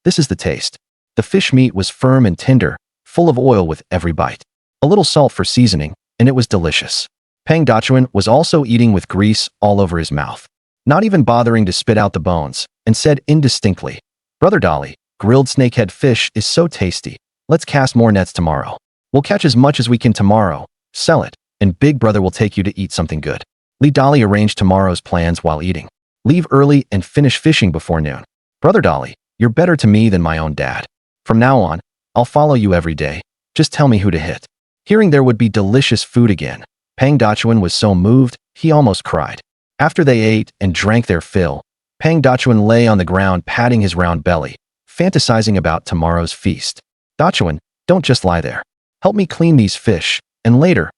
A: This is the taste. The fish meat was firm and tender, full of oil with every bite. A little salt for seasoning, and it was delicious. Pang Dachuan was also eating with grease all over his mouth, not even bothering to spit out the bones, and said indistinctly, Brother Dali, grilled snakehead fish is so tasty. Let's cast more nets tomorrow. We'll catch as much as we can tomorrow, sell it, and Big Brother will take you to eat something good. Li Dali arranged tomorrow's plans while eating. Leave early and finish fishing before noon. Brother Dali, you're better to me than my own dad. From now on, I'll follow you every day. Just tell me who to hit. Hearing there would be delicious food again, Pang Dachuan was so moved, he almost cried. After they ate and drank their fill, Pang Dachuan lay on the ground patting his round belly, fantasizing about tomorrow's feast. Dachuan, don't just lie there. Help me clean these fish, and later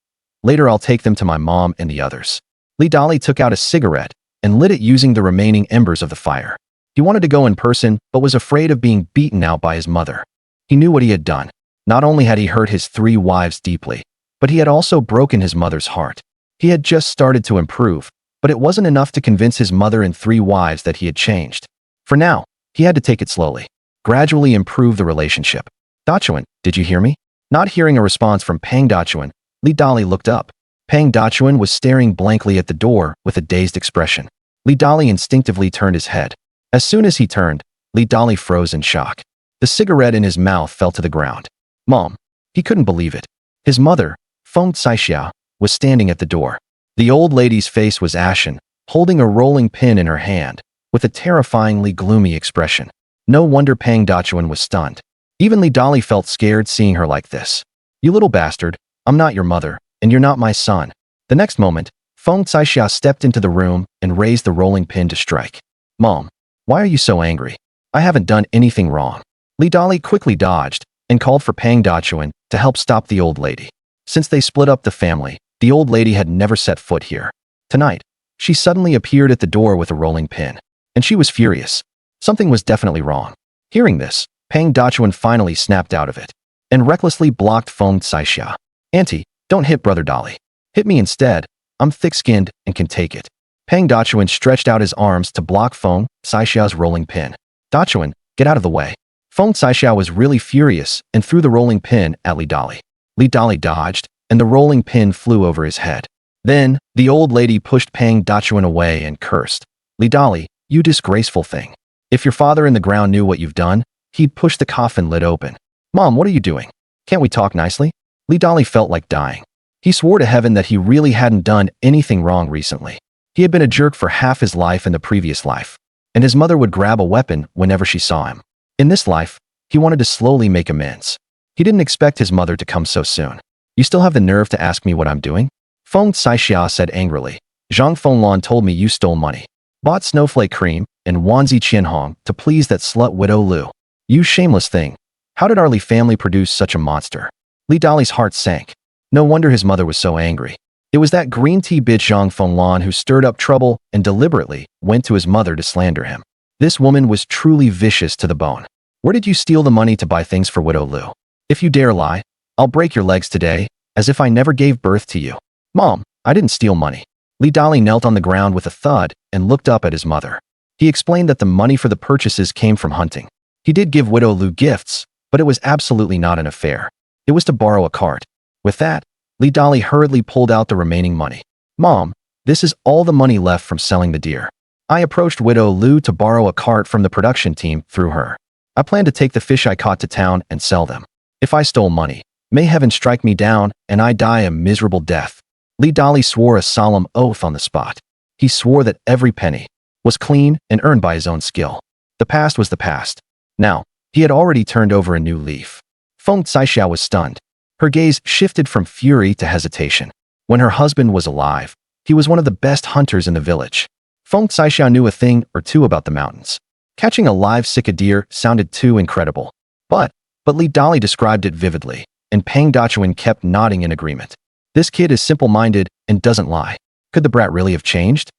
A: I'll take them to my mom and the others. Li Dali took out a cigarette and lit it using the remaining embers of the fire. He wanted to go in person, but was afraid of being beaten out by his mother. He knew what he had done. Not only had he hurt his 3 wives deeply, but he had also broken his mother's heart. He had just started to improve, but it wasn't enough to convince his mother and 3 wives that he had changed. For now, he had to take it slowly. gradually improve the relationship. Dachuan, did you hear me? Not hearing a response from Pang Dachuan, Li Dali looked up. Pang Dachuan was staring blankly at the door with a dazed expression. Li Dali instinctively turned his head. As soon as he turned, Li Dali froze in shock. The cigarette in his mouth fell to the ground. Mom. He couldn't believe it. His mother, Feng Caixia, was standing at the door. The old lady's face was ashen, holding a rolling pin in her hand, with a terrifyingly gloomy expression. No wonder Pang Dachuan was stunned. Even Li Dali felt scared seeing her like this. You little bastard, I'm not your mother, and you're not my son. The next moment, Feng Caixia stepped into the room and raised the rolling pin to strike. Mom, why are you so angry? I haven't done anything wrong. Li Dali quickly dodged and called for Pang Dachuan to help stop the old lady. Since they split up the family, the old lady had never set foot here. Tonight, she suddenly appeared at the door with a rolling pin. And she was furious. Something was definitely wrong. Hearing this, Pang Dachuan finally snapped out of it and recklessly blocked Feng Caixia. Auntie, don't hit Brother Dali. Hit me instead. I'm thick-skinned and can take it. Pang Dachuan stretched out his arms to block Feng Caixia's rolling pin. Dachuan, get out of the way. Feng Caixia was really furious and threw the rolling pin at Li Dali. Li Dali dodged, and the rolling pin flew over his head. Then, the old lady pushed Pang Dachuan away and cursed. Li Dali, you disgraceful thing. If your father in the ground knew what you've done, he'd push the coffin lid open. Mom, what are you doing? Can't we talk nicely? Li Dali felt like dying. He swore to heaven that he really hadn't done anything wrong recently. He had been a jerk for half his life in the previous life, and his mother would grab a weapon whenever she saw him. In this life, he wanted to slowly make amends. He didn't expect his mother to come so soon. You still have the nerve to ask me what I'm doing? Feng Caixia said angrily. Zhang Fenglan told me you stole money. Bought snowflake cream and Wanzi Qianhong to please that slut widow Lu. You shameless thing. How did our Li family produce such a monster? Li Dali's heart sank. No wonder his mother was so angry. It was that green tea bitch Zhang Fenglan who stirred up trouble and deliberately went to his mother to slander him. This woman was truly vicious to the bone. Where did you steal the money to buy things for widow Lu? If you dare lie, I'll break your legs today, as if I never gave birth to you. Mom, I didn't steal money. Li Dali knelt on the ground with a thud and looked up at his mother. He explained that the money for the purchases came from hunting. He did give widow Lu gifts, but it was absolutely not an affair. It was to borrow a cart. With that, Li Dali hurriedly pulled out the remaining money. Mom, this is all the money left from selling the deer. I approached widow Lu to borrow a cart from the production team through her. I plan to take the fish I caught to town and sell them. If I stole money, may heaven strike me down and I die a miserable death. Li Dali swore a solemn oath on the spot. He swore that every penny was clean and earned by his own skill. The past was the past. Now, he had already turned over a new leaf. Feng Caixia was stunned. Her gaze shifted from fury to hesitation. When her husband was alive, he was one of the best hunters in the village. Feng Caixia knew a thing or two about the mountains. Catching a live sika deer sounded too incredible. But Li Dali described it vividly, and Pang Dachuan kept nodding in agreement. This kid is simple-minded and doesn't lie. Could the brat really have changed?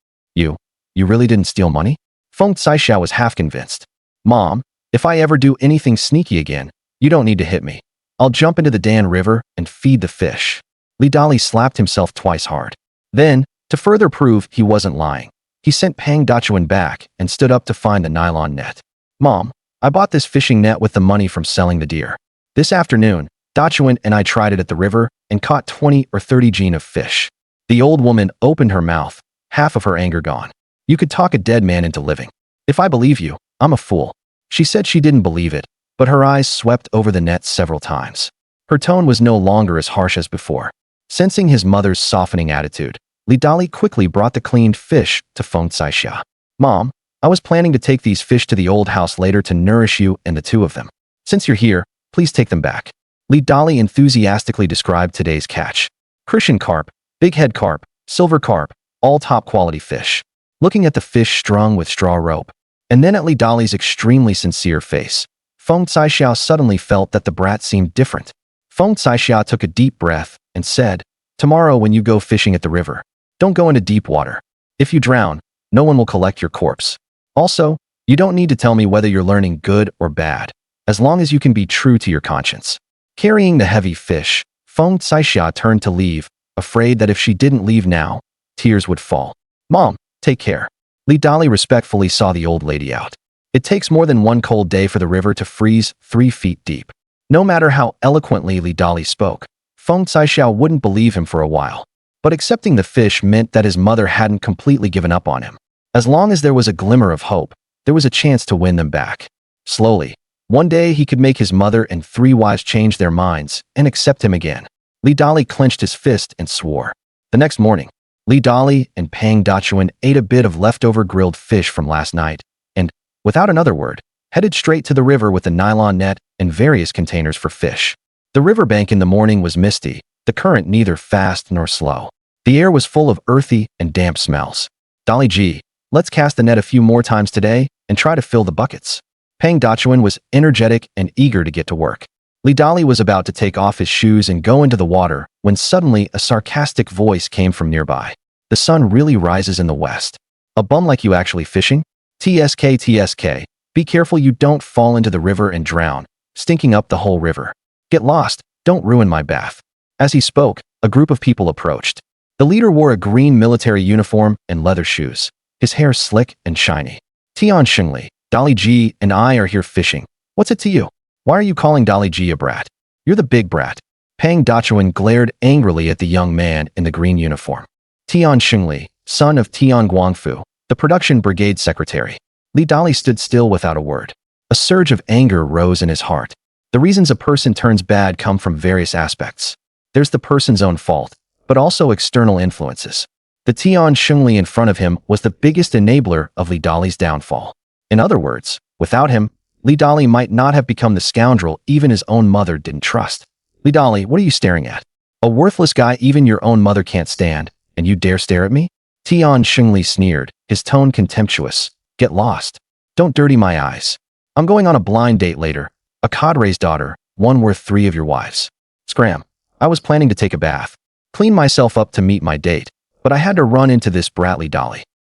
A: You really didn't steal money? Feng Caixia was half convinced. Mom, if I ever do anything sneaky again, you don't need to hit me. I'll jump into the Dan River and feed the fish. Li Dali slapped himself twice hard. Then, to further prove he wasn't lying, he sent Pang Dachuan back and stood up to find the nylon net. Mom, I bought this fishing net with the money from selling the deer. This afternoon, Dachuan and I tried it at the river and caught 20 or 30 jin of fish. The old woman opened her mouth, half of her anger gone. You could talk a dead man into living. If I believe you, I'm a fool. She said she didn't believe it, but her eyes swept over the net several times. Her tone was no longer as harsh as before. Sensing his mother's softening attitude, Li Dali quickly brought the cleaned fish to Feng Caixia. Mom, I was planning to take these fish to the old house later to nourish you and the two of them. Since you're here, please take them back. Li Dali enthusiastically described today's catch. Christian carp, big head carp, silver carp, all top-quality fish. Looking at the fish strung with straw rope, and then at Li Dali's extremely sincere face, Feng Caixia suddenly felt that the brat seemed different. Feng Caixia took a deep breath and said, Tomorrow when you go fishing at the river, don't go into deep water. If you drown, no one will collect your corpse. Also, you don't need to tell me whether you're learning good or bad, as long as you can be true to your conscience. Carrying the heavy fish, Feng Caixia turned to leave, afraid that if she didn't leave now, tears would fall. Mom, take care. Li Dali respectfully saw the old lady out. It takes more than one cold day for the river to freeze 3 feet deep. No matter how eloquently Li Dali spoke, Feng Caishiao wouldn't believe him for a while. But accepting the fish meant that his mother hadn't completely given up on him. As long as there was a glimmer of hope, there was a chance to win them back. Slowly, one day he could make his mother and 3 wives change their minds and accept him again. Li Dali clenched his fist and swore. The next morning, Li Dali and Pang Dachuan ate a bit of leftover grilled fish from last night and, without another word, headed straight to the river with a nylon net and various containers for fish. The riverbank in the morning was misty, the current neither fast nor slow. The air was full of earthy and damp smells. Dali ji, let's cast the net a few more times today and try to fill the buckets. Pang Dachuan was energetic and eager to get to work. Li Dali was about to take off his shoes and go into the water when suddenly a sarcastic voice came from nearby. The sun really rises in the west. A bum like you actually fishing? TSK. Be careful you don't fall into the river and drown, stinking up the whole river. Get lost, don't ruin my bath. As he spoke, a group of people approached. The leader wore a green military uniform and leather shoes, his hair slick and shiny. Tian Xingli, Dali Ji and I are here fishing. What's it to you? Why are you calling Dali Ji a brat? You're the big brat. Pang Dachuan glared angrily at the young man in the green uniform. Tian Xingli, son of Tian Guangfu, the production brigade secretary. Li Dali stood still without a word. A surge of anger rose in his heart. The reasons a person turns bad come from various aspects. There's the person's own fault, but also external influences. The Tian Xingli in front of him was the biggest enabler of Li Dali's downfall. In other words, without him, Li Dali might not have become the scoundrel even his own mother didn't trust. Li Dali, what are you staring at? A worthless guy even your own mother can't stand, and you dare stare at me? Tian Xingli sneered, his tone contemptuous. Get lost. Don't dirty my eyes. I'm going on a blind date later. A cadre's daughter, one worth 3 of your wives. Scram. I was planning to take a bath. Clean myself up to meet my date, but I had to run into this brat Li Dali.